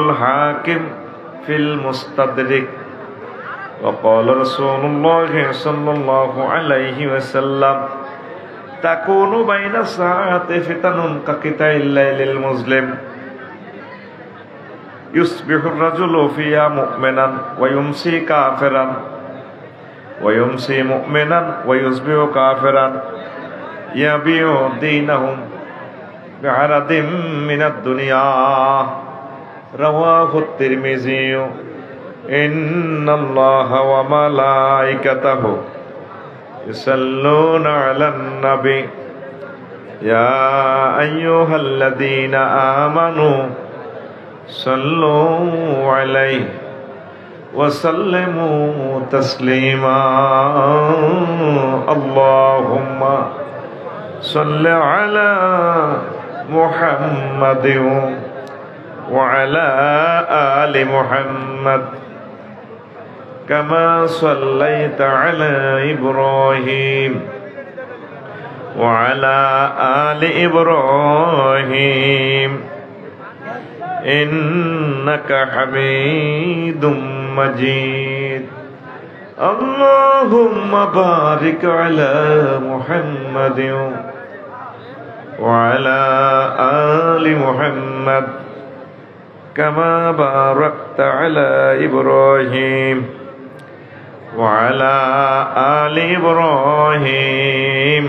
الحاكم في المستدرك وقال رسول الله صلى الله عليه وسلم تكون بين الساعات فتن كقطع الليل المظلم يصبح الرجل فيها مؤمنا ويمسي كافرا ويمسي مؤمنا ويصبح كافرا يبيع دينهم بعرض من الدنيا رواه الترمذي إن الله وملائكته يصلون على النبي يا أيها الذين آمنوا صلوا عليه وسلموا تسليما اللهم صل على محمد وعلى آل محمد كما صليت على إبراهيم وعلى آل إبراهيم إنك حميد مجيد اللهم بارك على محمد وعلى آل محمد كما باركت على إبراهيم وعلى آل إبراهيم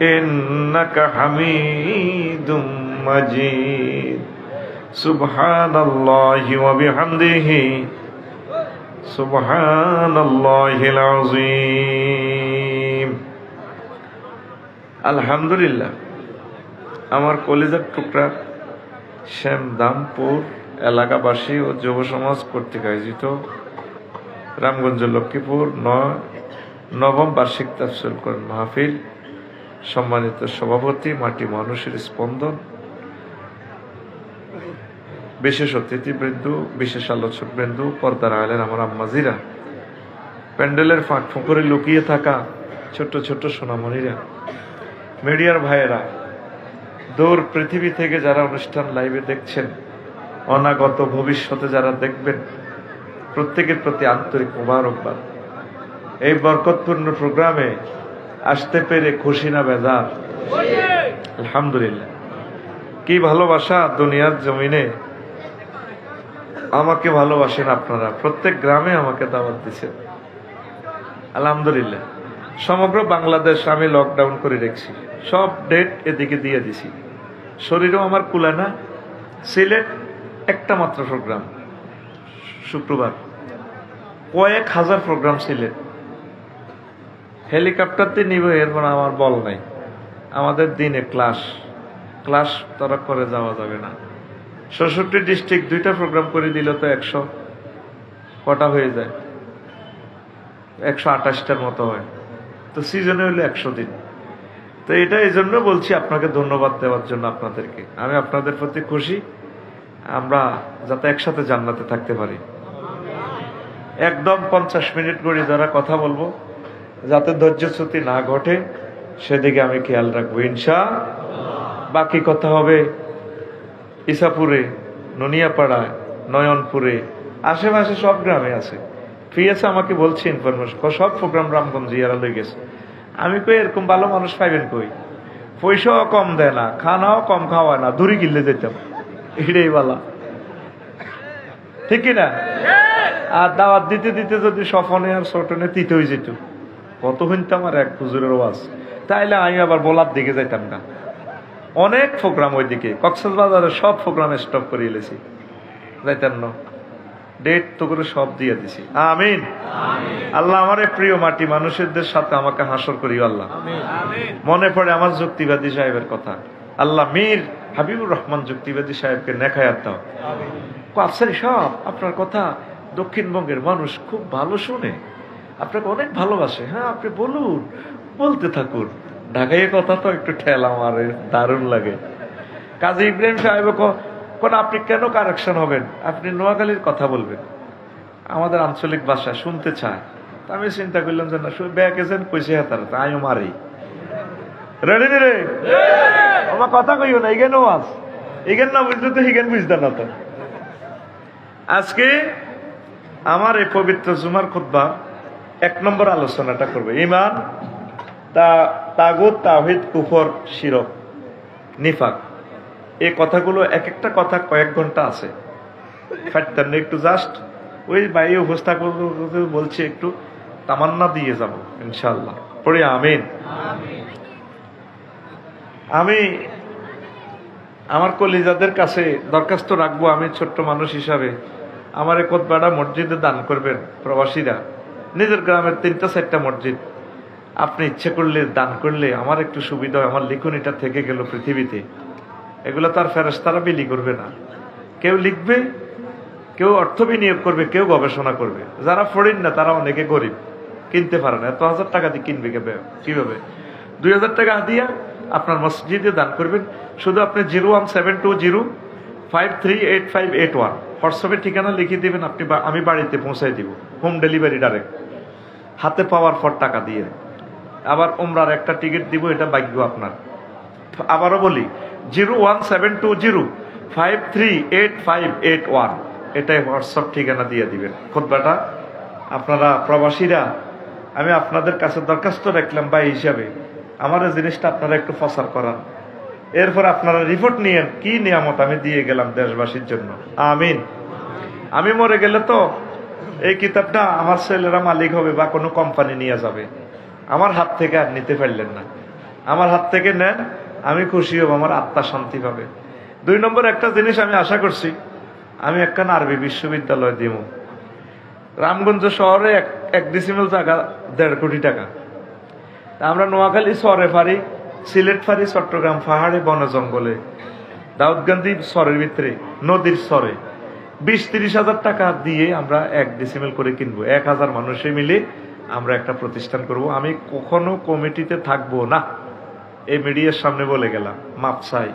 إنك حميد مجيد سبحان الله وبحمده سبحان الله العظيم আলহামদুলিল্লাহ আমার কলিজার টুকরা শ্যামদামপুর এলাকাবাসী ও যুব সমাজ কর্তৃক আয়োজিত রামগঞ্জ লক্ষ্মীপুর নবম বার্ষিক তাফসীর কোরআন মাহফিল সম্মানিত সভাপতি মাটি মানুষের স্পন্দন বিশেষ অতিথিবৃন্দ বিশেষ আলোচকবৃন্দ পর্দার আলেন আমার আম্মাজিরা প্যান্ডেলের ফাঁক ফোঁকরে লুকিয়ে থাকা ছোট্ট ছোট্ট সোনামণিরা মিডিয়ার ভাইয়েরা দূর পৃথিবী থেকে যারা অনুষ্ঠান লাইভে দেখছেন অনাগত ভবিষ্যতে যারা দেখবেন প্রত্যেকের প্রতি আন্তরিক মোবারকবাদ এই বরকতপূর্ণ প্রোগ্রামে আসতে পেরে খুশি না বেজার আলহামদুলিল্লাহ কি ভালোবাসা দুনিয়ার জমিনে আমাকে ভালোবাসেন আপনারা প্রত্যেক গ্রামে আমাকে দাওয়াত দিচ্ছেন আলহামদুলিল্লাহ সমগ্র বাংলাদেশ আমি লকডাউন করে রেখেছি সব ডেট এদিকে দিয়ে দিছি শরীরও আমার কুলা না সিলেট একটা মাত্র প্রোগ্রাম শুক্রবার কয়েক হাজার প্রোগ্রাম সিলেট হেলিকপ্টারতে নিব এরপর আমার বল নাই আমাদের দিনে ক্লাস তরা করে যাওয়া যাবে না ৬৬ ডিস্ট্রিক্ট ২টা প্রোগ্রাম করে দিল তো ১০০ কটা হয়ে যায় ১২৮টার মতো হয় তো সিজনে হইলো ১০০ দিন তো এটা এই জন্য বলছি আপনাকে ধন্যবাদ দেওয়ার জন্য আপনাদেরকে আমি আপনাদের প্রতি খুশি আমরা যাতে একসাথে জান্নাতে থাকতে পারি একদম ৫০ মিনিট করে যারা কথা বলবো যাতে ধৈর্যচ্যুতি না ঘটে সেদিকে আমি খেয়াল রাখবো ইনশাআল্লাহ বাকি কথা হবে ইসাপুরে ননিয়াপাড়ায় নয়নপুরে আশেপাশে সব গ্রামে আছে ফিয়েছে আমাকে বলছে ইনফরমেশন সব প্রোগ্রাম রামগঞ্জ ইয়ারা লই গেছে আমি কই এরকম ভালো মানুষ পাইবেন কই পয়সাও কম দেয় না খানাও কম খাওয়ায় না দূরে গিললে যেতাম এটাই বলা ঠিক কিনা আর দাওয়াত দিতে দিতে যদি সফনে আর ছোটনে তিতে হয়ে যেত কত শুনতাম আর এক হুজুরের ওয়াজ তাইলে আমি আবার বলার দিকে যাইতাম না অনেক প্রোগ্রাম ওইদিকে কক্সবাজারে সব প্রোগ্রাম স্টপ করে এলেছি যাইতাম না ডেট তো করে সব দিয়ে দিছি আমিন আল্লাহ আমার প্রিয় মাটি মানুষেরদের সাথে আমাকে হাসর করি আল্লাহ মনে পড়ে আমার যুক্তিবাদী সাহেবের কথা আল্লাহ মীর হাবিবুর রহমান যুক্তিবাদী সাহেবকে নেখায়াত দাও আফসারি সব আপনার কথা দক্ষিণবঙ্গের মানুষ খুব ভালো শুনে আপনাকে অনেক ভালোবাসে হ্যাঁ আপনি বলুন বলতে থাকুন ঢাকায় কথা তো একটু ঠেলা মারে দারুণ লাগে কাজী ইব্রাহিম সাহেব কোন আপনি কেন কারেকশন হবেন আপনি নোয়াখালীর কথা বলবেন আমাদের আঞ্চলিক ভাষা শুনতে চায় আমি চিন্তা করলাম যে না ব্যাগ এসেন পয়সা হাতারা আমিও মারি রেডি রে আমার কথা কইও না ইগেন ওয়াজ ইগেন না বুঝতে তো হিগেন বুঝতে না তো আজকে আমার এই পবিত্র জুমার খুতবা 1 নম্বর আলোচনাটা করবে ঈমান, তাগুত, তাওহীদ, কুফর, শিরক, নিফাক। এই কথাগুলো এক একটা কথা কয়েক ঘন্টা আছে, ফাটতেন না একটু জাস্ট ওই বাইরে উপস্থাপন বলছি, একটু তামান্না দিয়ে যাব ইনশাআল্লাহ। পড়ি আমিন। আমি আমার কলিজাদের কাছে দরখাস্ত রাখবো, আমি ছোট্ট মানুষ হিসাবে আমার এই খুতবাটা মসজিদে দান করবেন প্রবাসীরা। নিজের গ্রামের 3-4টা মসজিদ আপনি ইচ্ছে করলে দান করলে আমার একটু সুবিধা হয়। আমার লিখনিটা থেকে গেল পৃথিবীতে, এগুলো তার ফেরেশতারা বিলি করবে না। কেউ লিখবে, কেউ অর্থ বিনিয়োগ করবে, কেউ গবেষণা করবে। যারা ফড়িন না তারা অনেকে গরিব, কিনতে পারে না। এত 1000 টাকা দিয়ে কিনবে কিভাবে? 2000 টাকা দিয়া আপনার মসজিদে দান করবেন। শুধু আপনি 01720538581 হোয়াটসঅ্যাপে ঠিকানা লিখে দিবেন, আমি বাড়িতে পৌঁছাই দিব, হোম ডেলিভারি ডাইরেক্ট, হাতে পাওয়ার পর টাকা দিয়ে। আবার উমরার একটা টিকিট দিব, এটা ভাগ্য আপনার। আবারও বলি 01720538581 এটাই হোয়াটসঅ্যাপ ঠিকানা দিয়ে দিবেন। খুতবাটা আপনারা প্রবাসীরা, আমি আপনাদের কাছে দরখাস্ত রাখলাম ভাই হিসাবে, আমার এই জিনিসটা আপনারা একটু প্রচার করান। এরপর আপনারা রিপোর্ট নিয়েন কি নিয়ামত আমি দিয়ে গেলাম দেশবাসীর জন্য। আমিন। আমি মরে গেলে তো এই কিতাবটা আমার ছেলেরা মালিক হবে বা কোনো কোম্পানি নিয়ে যাবে, আমার হাত থেকে আর নিতে পারলেন না। আমার হাত থেকে নেন, আমি খুশি হব, আমার আত্মা শান্তি পাবে। 2 নম্বর একটা জিনিস আমি আশা করছি, আমি একটা আরবি বিশ্ববিদ্যালয় দিব রামগঞ্জ শহরে। 1 ডিসিমেল জায়গা 1.5 কোটি টাকা। আমরা নোয়াখালী শহরে পারি, সিলেট পারি, চট্টগ্রাম পাহাড়ে, বনে জঙ্গলে, দাউদকান্দি শহরের ভিতরে, নদীর শহরে 20-30 হাজার টাকা দিয়ে আমরা 1 ডিসিমেল করে কিনবো। 1000 মানুষে মিলে আমরা একটা প্রতিষ্ঠান করব। আমি কখনো কমিটিতে থাকবো না, এই মিডিয়ার সামনে বলে গেলাম, মাপ চাই।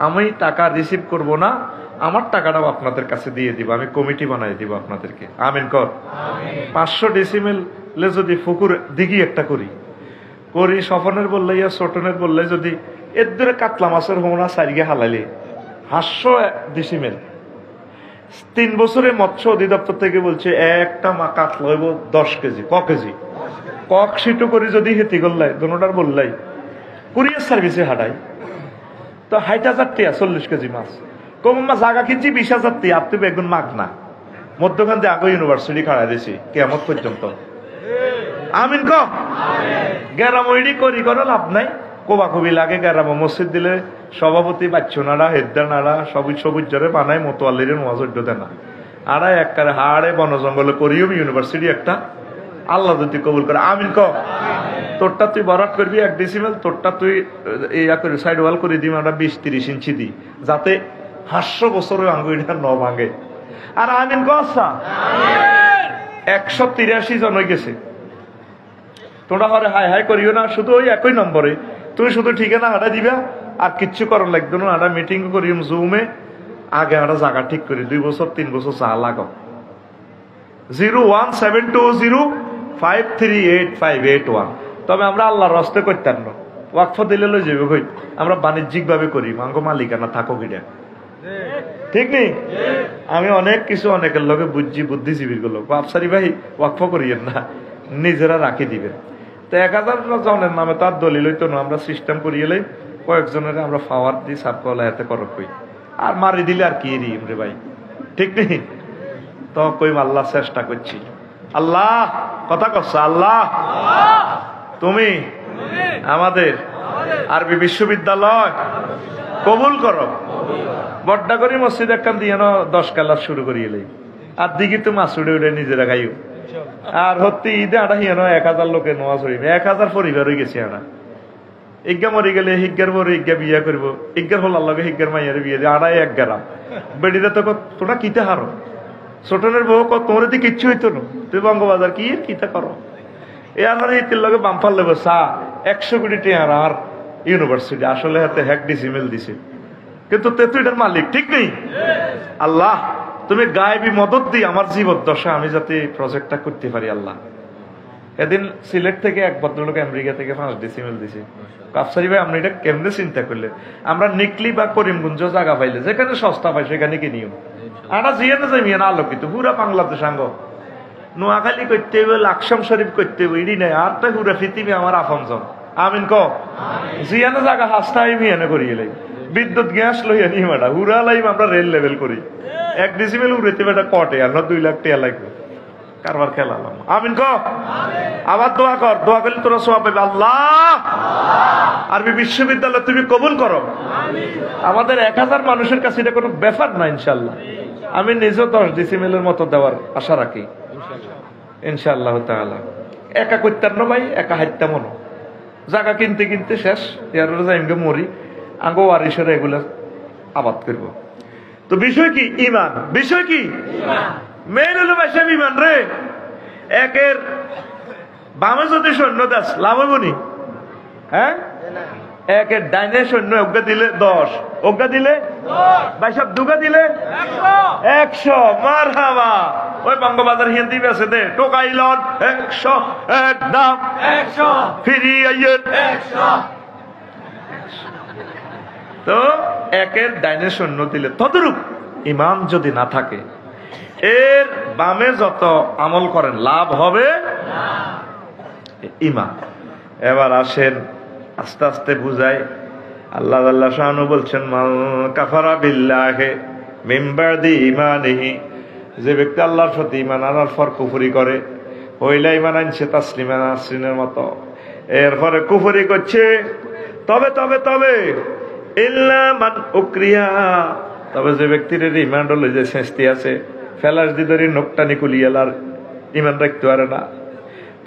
আমি টাকা রিসিভ করব না, আমার টাকাটাও আপনাদের কাছে দিয়ে দিব, আমি কমিটি বানাই দিব আপনাদেরকে। আমিন কর। 500 ডিসিমেলে যদি পুকুর দিঘি একটা করি, স্বপনের বললে ইয়া ছোটনের বললে যদি এর ধরে কাতলা মাছের হোমনা সারিগে হালাইলে 500 ডিসিমেল, 3 বছরে মৎস্য অধিদপ্তর থেকে বলছে একটা মা কাতলা হইব 10 কেজি, কেজি কক সিটু করি যদি হেতি করলাই দোনোটার বললাই কুরিয়ার সার্ভিসে হাঁটাই তো 60,000 টিয়া 40 কেজি মাছ। কম মাছ জায়গা কিনছি 20,000 টিয়া, আপনি বেগুন মাগ না মধ্যখান দিয়ে আগে ইউনিভার্সিটি খাড়াই দিয়েছি কেমন পর্যন্ত। আমিন কম। গ্যারামইডি করি কোনো লাভ নাই, কোবাকুবি লাগে। গ্যারাম মসজিদ দিলে সভাপতি বাচ্চু নাড়া, হেদ্দা নাড়া, সবুজ সবুজ জরে বানায়, মতোয়ালির নওয়াজ দেয় না। আড়া একবারে হাড়ে বন জঙ্গলে করিও ইউনিভার্সিটি একটা, আল্লাহ যদি কবুল করে। আমিন কম। তোরটা তুই বরাট করবি 1 ডিসিমেল, তোরটা তুই ইয়া করি সাইড ওয়াল করে দিবি আমরা 20-30 ইঞ্চি দিই, যাতে 500 বছরের আঙ্গুইটা ন ভাঙে। আর আমিন কসা 183 জন হয়ে গেছে। তোমরা হরে হাই হাই করিও না, শুধু ওই একই নম্বরে তুমি শুধু ঠিকানা হাঁটা দিবা, আর কিচ্ছু করার লাগতো না। হাঁটা মিটিং করিম জুমে, আগে হাঁটা জায়গা ঠিক করি, 2 বছর 3 বছর চা লাগাও। 01720538581। তবে আমরা আল্লাহর রাস্তে করতাম না, ওয়াকফ দিলে লই যাবে কই, আমরা বাণিজ্যিক ভাবে করি, মাঙ্গ মালিকানা থাকো কিনা, ঠিক নেই? আমি অনেক কিছু অনেকের লোকে বুঝছি, বুদ্ধিজীবীর লোক আফসারি ভাই ওয়াকফ করিয়েন না, নিজেরা রাখি দিবেন। তো 1000 জনের নামে তার দলিল হইতো না, আমরা সিস্টেম করিয়ে লাই কয়েকজনের আমরা ফাওয়ার দিই সাবকলা হাতে করক কই, আর মারি দিলে আর কি রে ভাই, ঠিক নেই? তো কই আল্লাহ চেষ্টা করছি, আল্লাহ কথা করছে, আল্লাহ তুমি আমাদের আরবি বিশ্ববিদ্যালয় কবুল করো। বড্ডা করি মসজিদ একখান দিয়ে 10 ক্লাস শুরু করিয়ে লাই, আর দিঘি তো মাছ উড়ে উড়ে নিজেরা খাইও। আর হত্যি ঈদে আটা হিয়ান 1000 লোকের নোয়াজ হইবে, 1000 পরিবার হয়ে গেছে। আনা ইজ্ঞা মরি গেলে হিজ্ঞার বড় ইজ্ঞা বিয়া করবো, ইজ্ঞার হলার লগে হিজ্ঞার মাইয়ারে বিয়ে দিয়ে আড়াই 1 গ্রাম বেড়িতে তো তোরা কিতে হারো, ছোটনের বউ তোর দিয়ে কিচ্ছু হইতো না, তুই বঙ্গবাজার কি কিতা করো। এ আর ইতির লগে বাম্পার লেবো চা 100 কোটি টিয়ার আর ইউনিভার্সিটি আসলে হাতে 1 ডিসিমেল দিছে, কিন্তু তেতুইটার মালিক, ঠিক নেই? আল্লাহ তুমি গায়েবী মদত দি আমার জীবদ্দশা আমি যাতে প্রজেক্টটা করতে পারি। আল্লাহ এদিন সিলেট থেকে এক ভদ্রলোক আমেরিকা থেকে 5 ডিসিমেল দিছে। কাফসারি ভাই আমরা এটা কেমনে চিন্তা করলে, আমরা নিকলি বা করিমগঞ্জ জায়গা পাইলে যেখানে সস্তা পাই সেখানে কিনিও, আটা জিয়ানে যাই মিয়ান আলোকিত পুরা বাংলাদেশ আঙ্গ নোয়াখালী করতে হইব লাকসাম শরীফ করতে হইব ইডি নাই আর তাই পুরা পৃথিবী আমার আপনজন আমিন ক জিয়ানে জায়গা হাসটা আমি মিয়ানে করিয়ে লাই বিদ্যুৎ গ্যাস লইয়া নি মাটা হুরা লাইম আমরা রেল লেভেল করি 1 ডেসিবেল উড়েতে বেটা কটে আর 2 লাখ টাকা লাগবে কারবার খেলালাম আমিন ক আবার দোয়া কর দোয়া করলে তোরা সওয়াব পাবে আল্লাহ আরবি বিশ্ববিদ্যালয় তুমি কবুল করো আমাদের 1000 মানুষের কাছে এটা কোনো ব্যাপার না ইনশাআল্লাহ আমি নিজেও 10 ডেসিবেলের মতো দেওয়ার আশা রাখি ইনশাআল্লাহ তাআলা একা করতাম না ভাই একা হাইতাম মনো জায়গা কিনতে কিনতে শেষ ইয়ার যাইমগে মরি আঙ্গো ওয়ারিসেরা এগুলা আবাদ করব তো বিষয় কি ঈমান বিষয় কি ঈমান মেন হলো ভাষা বিমান রে একের বামে যদি সৈন্য দাস লাভ হইব নি হ্যাঁ একের ডাইনে সৈন্য অজ্ঞা দিলে 10 অজ্ঞা দিলে 10 ভাই সব দুগা দিলে 100 মারহাবা ওই বঙ্গবাজার হিন্দি বেছে দে টোকাইলন 100 একদম 100 ফিরি আইয়ের 100 তো একের ডাইনে সৈন্য দিলে তদরূপ ঈমান যদি না থাকে এর বামে যত আমল করেন লাভ হবে না ঈমান এবার আসেন আস্তে আস্তে বুঝাই আল্লাহ আল্লাহ শানু বলছেন মান কাফারা বিল্লাহি মিন বাদি ঈমানিহি যে ব্যক্তি আল্লাহর প্রতি ঈমান আনার পর কুফরি করে হইলা ঈমান আনছে তাসলিমা নাসরিনের মতো এরপরে কুফরি করছে তবে তবে তবে ইল্লা মান উকরিয়া তবে যে ব্যক্তির ঈমান হলো যে শাস্তি আছে ফেলাস দিদারি নোকটানি কুলিয়ালার ঈমান রাখতে পারে না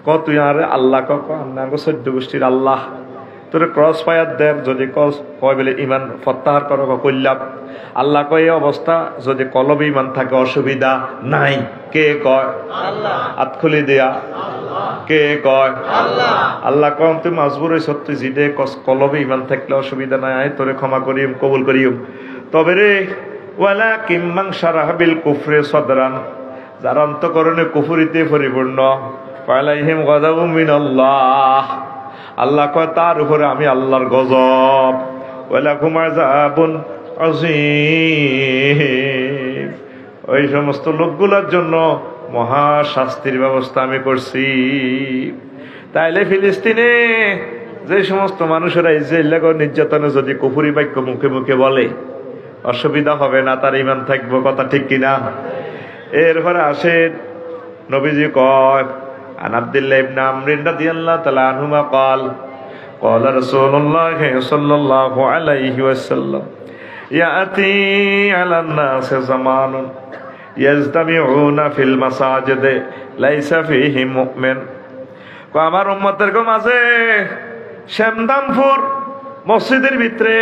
কত আর আল্লাহ কাঙ্গো 14 গোষ্ঠীর আল্লাহ তোরে ক্রস ফায়ার দেব যদি কয় বলে ঈমান প্রত্যাহার করো কইলাম আল্লাহ কয় অবস্থা যদি কলবে ঈমান থাকে অসুবিধা নাই কে কয় আল্লাহ হাত খুলি দেয়া আল্লাহ কে কয় আল্লাহ আল্লাহ কম তুই মাজবুর হইছ তুই জিদে কলবে ঈমান থাকলে অসুবিধা নাই তোরে ক্ষমা করিম কবুল করিম তবে রে ওয়ালাকিন মান শারাহা বিল কুফরি সাদরান যার অন্তঃকরণে কুফরিতে পরিপূর্ণ ফালাইহিম গাযাবুম মিনাল্লাহ আল্লাহ কয় তার উপরে আমি আল্লাহর গজব ওয়ালাকুম আযাবুন আযীম ওই সমস্ত লোকগুলোর জন্য মহা শাস্তির ব্যবস্থা আমি করছি তাইলে ফিলিস্তিনে যে সমস্ত মানুষেরা ইসরায়েল নির্যাতনে যদি কুফরি বাক্য মুখে মুখে বলে অসুবিধা হবে না তার ঈমান থাকবে কথা ঠিক কিনা এরপরে আসেন নবীজি কয় আন আব্দুল্লাহ ইবনে আমর রাদিয়াল্লাহু তাআলা আনহুমা قال قال رسول الله صلى الله عليه وسلم ياتي على الناس زمان يجتمعون في المساجد ليس فيه مؤمن কো আমার উম্মতের মাঝে শ্যামদামপুর মসজিদের ভিতরে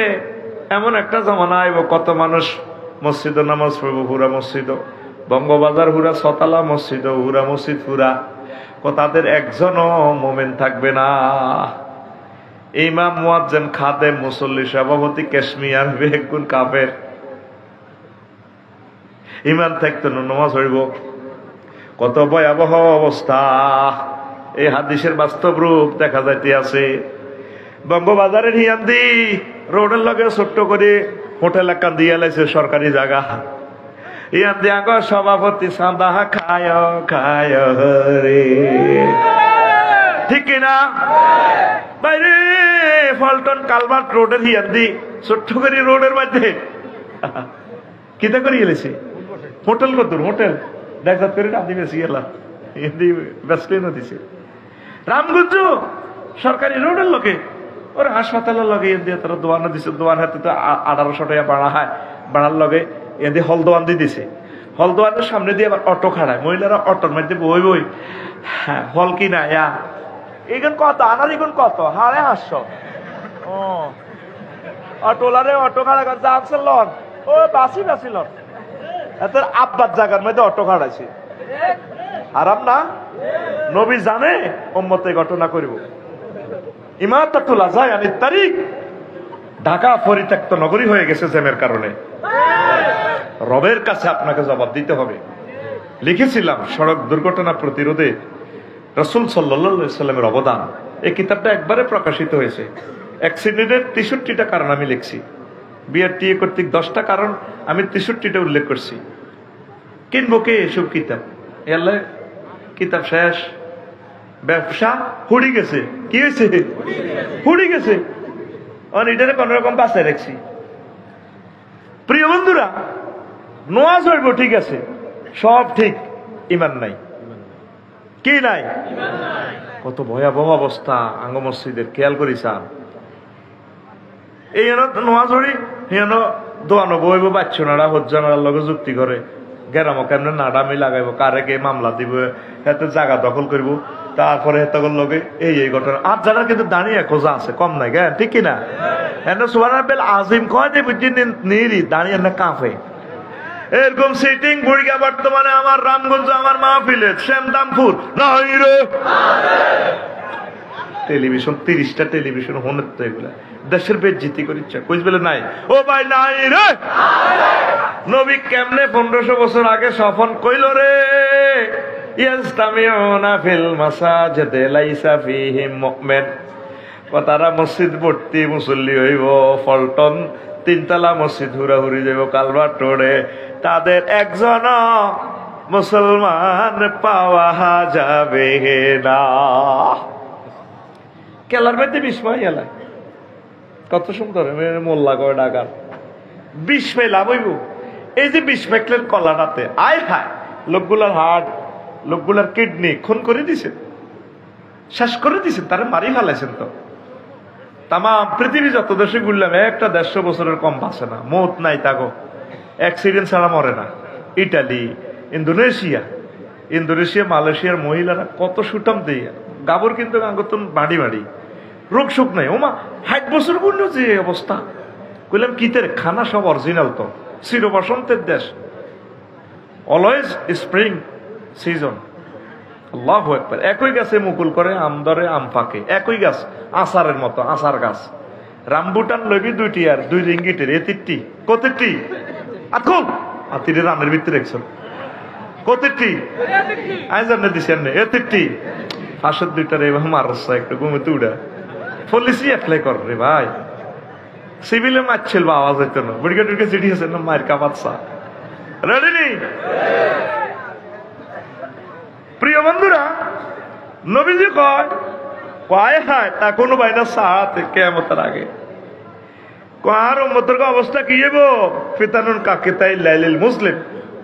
এমন একটা জামানা আইব কত মানুষ মসজিদ নামাজ পড়ব পুরা মসজিদ বঙ্গবাজার পুরা ছতলা মসজিদ পুরা মসজিদ পুরা তাদের একজনও মোমেন থাকবে না ইমাম মুয়াজ্জিন খাদেম মুসল্লি সভাপতি কাশ্মীর বেগুন কাফের ঈমান থাকতো না নামাজ পড়ব কত ভয়াবহ অবস্থা এই হাদিসের বাস্তব রূপ দেখা যাইতে আছে বঙ্গবাজারের হিয়ান্দি রোডের লগে ছোট্ট করে হোটেল একান দিয়ে লাইছে সরকারি জায়গা ইয়ান্দি আগ সভাপতি সাদা খায় খায় রে ঠিক কিনা বাইরে ফলটন কালভার্ট রোডের হিয়ান্দি ছোট্ট করে রোডের মধ্যে কিতা করে এলেছে হোটেল কত হোটেল দেখা করে আদিবাসী এলা হিন্দি ব্যস্ত দিছে রামগঞ্জ সরকারি রোডের লোকে ওর হাসপাতালের লগে দিয়ে তারা দোয়ানো দিছে দোয়ান হাতে তো 1800 টাকা বাড়া হয় বাড়ার লগে এদি হল দোয়ান দিয়ে দিছে হল দোয়ানের সামনে দিয়ে আবার অটো খাড়ায় মহিলারা অটোর মধ্যে বই বই হ্যাঁ হল কি না ইয়া এখন কত আনার এখন কত 550 ও অটোলারে অটো খাড়া করছে আসছে লন ও বাসি বাসি লন এত আব্বার জায়গার মধ্যে অটো খাড়াইছে আরাম না নবী জানে উম্মতে ঘটনা করব ইমাতাতুল আযায়ানিত তারিক ঢাকা পরিত্যক্ত নগরী হয়ে গেছে জ্যামের কারণে রবের কাছে আপনাকে জবাব দিতে হবে লিখেছিলাম সড়ক দুর্ঘটনা প্রতিরোধে রাসূল সাল্লাল্লাহু আলাইহি সাল্লামের অবদান এই কিতাবটা একবারে প্রকাশিত হয়েছে অ্যাক্সিডেন্টের 63টা কারণ আমি লিখছি বিআরটিএ কর্তৃক 10টা কারণ আমি 63টা উল্লেখ করছি কিনবো কে এসব কিতাব? এলে কিতাব শেষ, ব্যবসা হুড়ি গেছে। কি হয়েছে? হুড়ি গেছে। এটারে কোন রকম বাঁচায় রাখছি। প্রিয় বন্ধুরা, নোয়াজ হইব ঠিক আছে, সব ঠিক, ইমান নাই। কি নাই? কত ভয়াবহ অবস্থা আঙ্গ মসজিদের, খেয়াল করি স্যার। এই নোয়াজ হরি হেন দোয়ানো বইব, বাচ্চনারা হজ্জানার লগে যুক্তি করে, গেরামো কেমনে নাডামি লাগাইব, কারে কে মামলা দিব, এতে জায়গা দখল করব, তারপরে হেতগর লগে এই ঘটনা। আর যারা কিন্তু দাঁড়িয়ে খোঁজা আছে, কম নাই জ্ঞান, ঠিক কিনা? এনে সুবহানাল বেল আজিম কয় যে বুঝি নিরি দাঁড়িয়ে না কাঁপে। এরকম সিটিং বুড়িগা বর্তমানে আমার রামগঞ্জ, আমার মাহফিলে শ্যামদামপুর নাই রে। টেলিভিশন 30টা টেলিভিশন হনের তো এগুলা দেশের বেজ্জিতি করে ইচ্ছা কইস বলে নাই। ও ভাই নাই রে। নবী কেমনে 1500 বছর আগে সফন কইল রে, ইয়াস্তামিউনা ফিল মাসাজিদে লাইসা ফীহিম মুমিন। তারা মসজিদ ভর্তি মুসল্লি হইব, ফলটন 3তলা মসজিদ হুড়াহুড়ি যাব কালভার্ট রোডে, তাদের একজন মুসলমান পাওয়া যাবে না। কেলার মধ্যে বিস্ময় এলায় কত সুন্দর মোল্লা করে ডাকার 20 পাই লাভ হইব। এই যে 20 পাইলের কলাটাতে আয় হায়, লোকগুলার হার্ট, লোকগুলার কিডনি খুন করে দিছেন, শেষ করে দিছেন, তারা মারি ফেলাইছেন। তো তাম পৃথিবী যত দেশে ঘুরলাম, একটা 150 বছরের কম বাঁচে না, মৌত নাই, তাগো অ্যাক্সিডেন্ট ছাড়া মরে না। ইটালি, ইন্দোনেশিয়া, মালয়েশিয়ার মহিলারা কত সুটাম দিয়ে গাবর, কিন্তু গাঙ্গতন বাড়ি বাড়ি রোগ সুখ নাই। ওমা 60 বছর পূর্ণ যে অবস্থা, কইলাম কিতের খানা সব অরিজিনাল, তো চির বসন্তের দেশ, অলওয়েজ স্প্রিং সিজন। আল্লাহু আকবার। একই গাছে মুকুল করে, আম ধরে, আম পাকে, একই গাছ, আচারের মতো, আচার গাছ। রামবুটান লবি 2টি আর 2 রিঙ্গিটের, এ 3টি, কতটি আতকুল আতিরে রানের ভিতরে একজন কতটি আই জানে দিছেন না, এ 3টি ফাঁসের 2টার এবার মারছে একটু ঘুমে তুড়া পলিসি অ্যাপ্লাই কর রে ভাই। সিভিলে মারছিল বা আওয়াজ হইতো না, বুড়িকা টুড়িকা চিঠি আছে না, মায়ের কাপাচ্ছা। রেডি নি? প্রিয় বন্ধুরা, নবীজি কয় কয় হায় তা কোনো বাইনা সাহাতে কিয়ামতের আগে কার উম্মতের অবস্থা কি হইব? ফিতানুন কাকিতাই লাইলিল মুসলিম,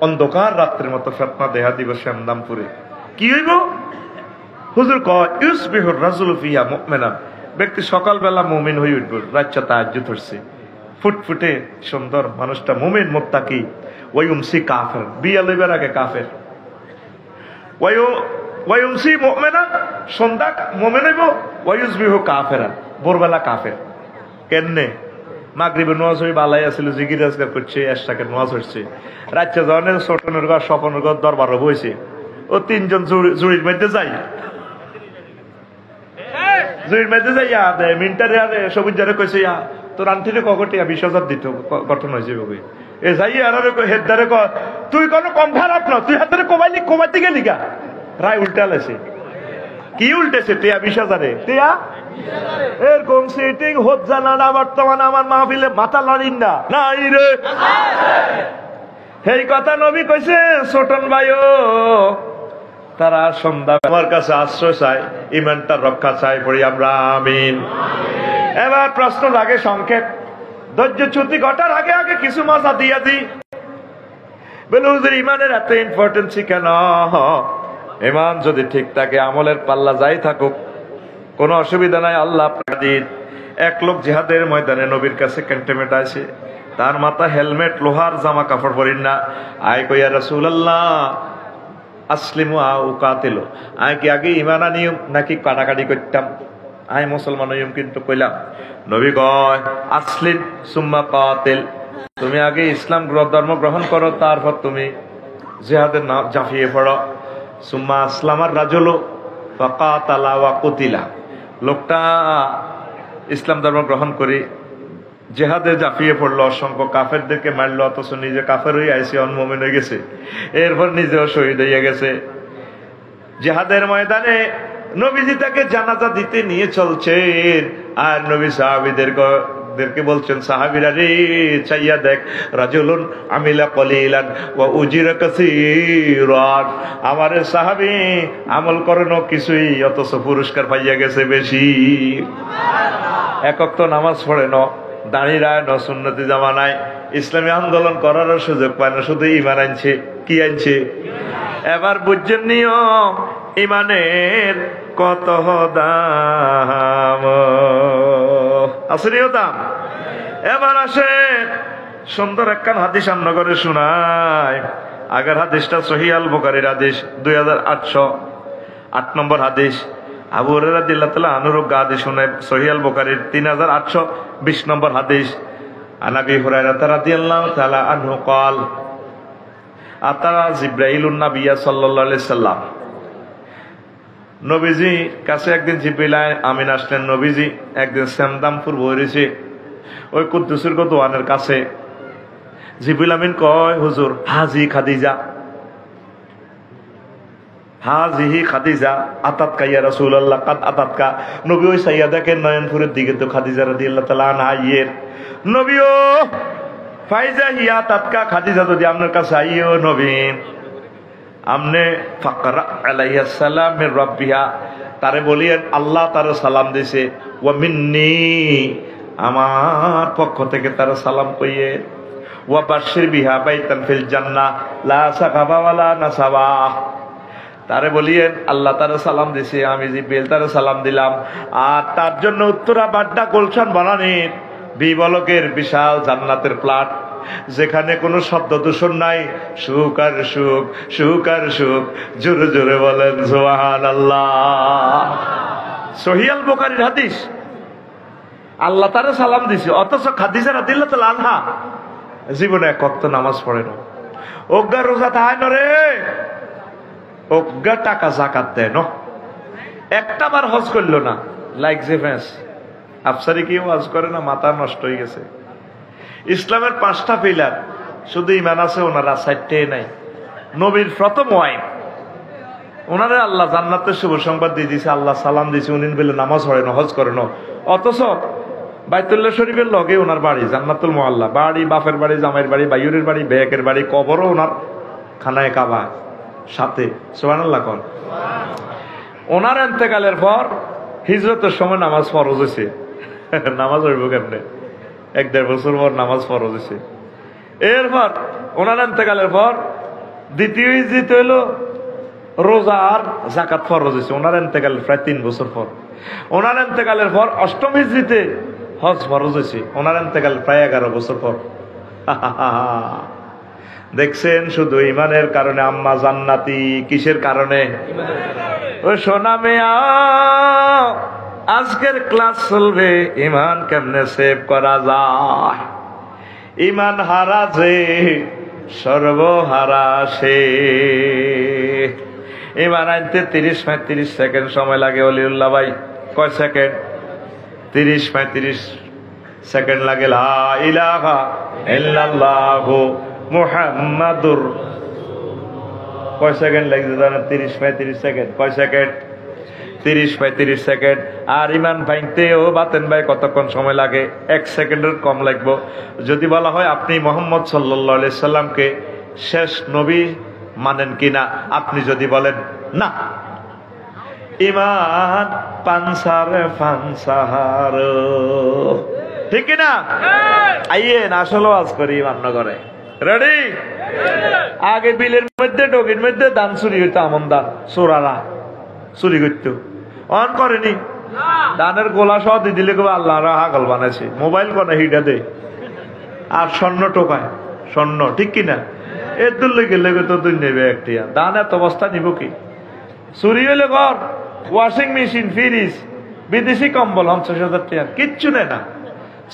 অন্ধকার রাত্রির মতো ফিতনা দেখা দিব শ্যামদামপুরে। কি হইব? হুজুর কয় ইউসবিহুর রাজুলু ফিহা মুমিনান, ব্যক্তি সকালবেলা মুমিন হয়ে উঠবে, রাতটা তাহাজ্জুদ হচ্ছে, ফুটফুটে সুন্দর মানুষটা মুমিন মুত্তাকি। ওয়ায়ুমসি কাফের, বিয়া লইবার আগে কাফের। ওয়ায়ুমসি মুমিনা, সন্ধ্যা মুমিন হইব। ওয়ায়ুসবিহু কাফেরান, ভোরবেলা কাফের। কেননে? মাগরিবে নামাজ হই বালাই আছিল, জিকির আজকার করছে, এশাকে নামাজ হচ্ছে, রাতটা জনের ছোটনের ঘর, স্বপনের ঘর দরবার বইছে, ও 3জন জুড়ির মধ্যে যাই, জুড়ির মধ্যে যাইয়া মিন্টারে আর সবুজ যারে কইছে তোর আন্টিরে কগটিয়া 20,000 দিত, গঠন হয়েছে বই এ যাই আর হেদারে ক তুই কোনো কম খারাপ না, তুই হাতে কমাইতে গেলি গা। রায় উল্টা লাইছে। কি উল্টেছে? টিয়া 20,000 টিয়া। এরকম সিটিং হত জানা না বর্তমানে আমার মাহফিলে মাথা লড়িন না নাই রে। এই কথা নবী কইছে, ছোটন ভাইও তারা সন্ধ্যা আমার কাছে আশ্রয় চায়, ইমানটা রক্ষা চাই, পড়ি আমরা আমিন। এবার প্রশ্ন লাগে সংক্ষেপ, ধৈর্যচ্যুতি ঘটার আগে আগে কিছু মজা দিয়া দিই। বলে হুজুর ইমানের এত ইম্পর্টেন্সই কেন? ইমান যদি ঠিক থাকে, আমলের পাল্লা যাই থাকুক, কোনো অসুবিধা নাই। আল্লাহ আপনাদের এক লোক জিহাদের ময়দানে নবীর কাছে ক্যান্টনমেন্ট আছে, তার মাথা হেলমেট, লোহার জামা কাপড় পরিন না। আয় কইয়া রাসূলুল্লাহ আসলিমু আউকাতিল, আয় কি আগে ইমান আনিম নাকি কাটাকাটি করতাম? আয় মুসলমান হইম, কিন্তু কইলাম নবী কয় আসলিম সুম্মা কাতিল, তুমি আগে ইসলাম ধর্ম গ্রহণ করো, তারপর তুমি জিহাদের নাম জাফিয়ে পড়ো। সুম্মা আসলামার রাজুলু ফাকাতালা ওয়া কুতিলা, লোকটা ইসলাম ধর্ম গ্রহণ করে জেহাদে জাফিয়ে পড়লো, অসংখ্য কাফেরদেরকে মারলো, অথচ নিজে কাফের হয়ে আইসে, অনমুমিন হয়ে গেছে, এরপর নিজেও শহীদ হয়ে গেছে। জেহাদের ময়দানে নবীজি তাকে জানাজা দিতে নিয়ে চলছেন, আর নবী সাহাবীদেরকে যুবকদেরকে বলছেন, সাহাবীরা রে চাইয়া দেখ, রাজুলুন আমিলা কলিলান ওয়া উজিরা কাসীরান। আমার সাহাবী আমল করেন কিছুই, অথচ পুরস্কার পাইয়া গেছে বেশি। এক ওয়াক্ত নামাজ পড়ে ন, দাঁড়িয়ে রায় ন, সুন্নতি জামানায় ইসলামী আন্দোলন করারও সুযোগ পায় না, শুধু ইমান আনছে। কি আনছে? এবার বুঝছেন নিয়ম, ইমানের কত দাম আছে, নিও দাম। এবার আসে সুন্দর একখান হাদিস সামনে করে শোনায়। আগের হাদিসটা সহিহ আল বুখারীর হাদিস, 2808 নম্বর হাদিস। আবু হুরায়রা রাদিয়াল্লাহু তাআলা আনহু গাদি শুনে সহিহ আল বুখারীর 3820 নম্বর হাদিস। আনাবি হুরায়রা রাদিয়াল্লাহু তাআলা আনহু قال আতা জিবরাইলুন নবিয়্য সাল্লাল্লাহু আলাইহি সাল্লাম। নবীজি কাছে একদিন জিবরাইল আমিন আসলেন। নবীজি একদিন সামদামপুর বইরেছে ওই কুদ্দুসের দোয়ানের কাছে। জিবরাইল আমিন কয়, হুজুর হাজি খাদিজা, হাজিহি খাদিজা আতাতকা ইয়া রাসূলুল্লাহ, কাদ আতাতকা। নবী ওই সাইয়া দেখেন নয়নপুরের দিকে, তো খাদিজা রাদিয়াল্লাহু তাআলা আনহা ইয়ের নবী ও ফাইজা হিয়া তাতকা, খাদিজা যদি আপনার কাছে আইও নবী, আমনে ফাকরা আলাইহিস সালাম মির রাব্বিহা, তারে বলিয়েন আল্লাহ তারে সালাম দিছে, ওয়া মিন্নি, আমার পক্ষ থেকে তারে সালাম কইয়ে, ওয়া বাশশির বিহা বাইতান ফিল জান্নাহ লা সাকাবা ওয়ালা নাসাবা, তারে বলিয়েন আল্লাহ তারে সালাম দিছে, আমি জিব্রাইল তারে সালাম দিলাম, আর তার জন্য উত্তরা বাড্ডা গুলশান বানানির বিবলকের বিশাল জান্নাতের প্লাট, যেখানে কোনো শব্দ দূষণ নাই, সুখ আর সুখ, সুখ আর সুখ। জোরে জোরে বলেন সুবহানাল্লাহ। সহিহ আল বুখারীর হাদিস। আল্লাহ তারে সালাম দিছে, অথচ খাদিজা রাদিয়াল্লাহু তাআলা আনহা জীবনে এক ওয়াক্ত নামাজ পড়ে না, অজ্ঞা রোজা থায় না রে, অজ্ঞা টাকা যাকাত দেয় না, একটা বার হজ করলো না, লাইক যে ফেস আফসারি কি ওয়াজ করে না, মাথা নষ্ট হয়ে গেছে। ইসলামের 5টা পিলার, শুধু ইমান আছে ওনারা 4টে নাই। নবীর প্রথম ওয়াইফ, ওনারে আল্লাহ জান্নাতের শুভ সংবাদ দিয়ে দিছে, আল্লাহ সালাম দিছে, উনি বলে নামাজ পড়ে না, হজ করে না, অথচ বাইতুল্লাহ শরীফের লগে ওনার বাড়ি, জান্নাতুল মুআল্লা, বাড়ি, বাপের বাড়ি, জামাইয়ের বাড়ি, বাইরের বাড়ি, বেকের বাড়ি, কবরও ওনার খানায় কাবা সাথে। সুবহানাল্লাহ কোন। ওনার ইন্তেকালের পর হিজরতের সময় নামাজ ফরজ হয়েছে। নামাজ হইব কেমনে? 1-1.5 বছর পর নামাজ ফরজ হয়েছে। এরপর ওনার ইন্তেকালের পর দ্বিতীয় হিজরত হইল রোজা আর যাকাত ফরজ হয়েছে, ওনার ইন্তেকালের প্রায় 3 বছর পর। ওনার ইন্তেকালের পর অষ্টম হিজরিতে হজ ফরজ হয়েছে, ওনার ইন্তেকালের প্রায় 11 বছর পর। দেখছেন, শুধু ইমানের কারণে আম্মা জান্নাতি। কিসের কারণে? ও সোনা মেয়া, আজকের ক্লাস চলবে ইমান কেমনে সেভ করা যায়। ইমান হারা যে সর্বহারা সে। ইমান আনতে 30-35 সেকেন্ড সময় লাগে। অলিউল্লাহ ভাই কয় সেকেন্ড? 30-35 সেকেন্ড লাগে। লা ইলাহা ইল্লাল্লাহু মুহাম্মাদুর, কয় সেকেন্ড লাগছে জানেন? 30-35 সেকেন্ড। কয় সেকেন্ড? 30-35 সেকেন্ড। আর ইমান ভাঙতে ও বাতেন ভাই কতক্ষণ সময় লাগে? 1 সেকেন্ডের কম লাগবে। যদি বলা হয় আপনি মুহাম্মদ সাল্লাল্লাহু আলাইহি সাল্লামকে শেষ নবী মানেন কিনা, আপনি যদি বলেন না, ইমান পানসার ফানসার, ঠিক কিনা? আইয়েন আসলে আজ করি ইমান নগরে। রেডি? আগে বিলের মধ্যে ডগির মধ্যে দান চুরি হইতো, আমন দান চোরারা চুরি করত, অন করেনি। দানের গোলা সহ দিয়ে দিলে আল্লাহ হাগল বানাইছে। মোবাইল কোনে হিটা দে, আর স্বর্ণ টোকায়, স্বর্ণ, ঠিক কিনা? এর দূর গেলে তো তুই নেবে একটি দান, এত অবস্থা নিব কি? চুরি হইলে ঘর, ওয়াশিং মেশিন, ফ্রিজ, বিদেশি কম্বল 50,000 টাকা, কিচ্ছু নেই না।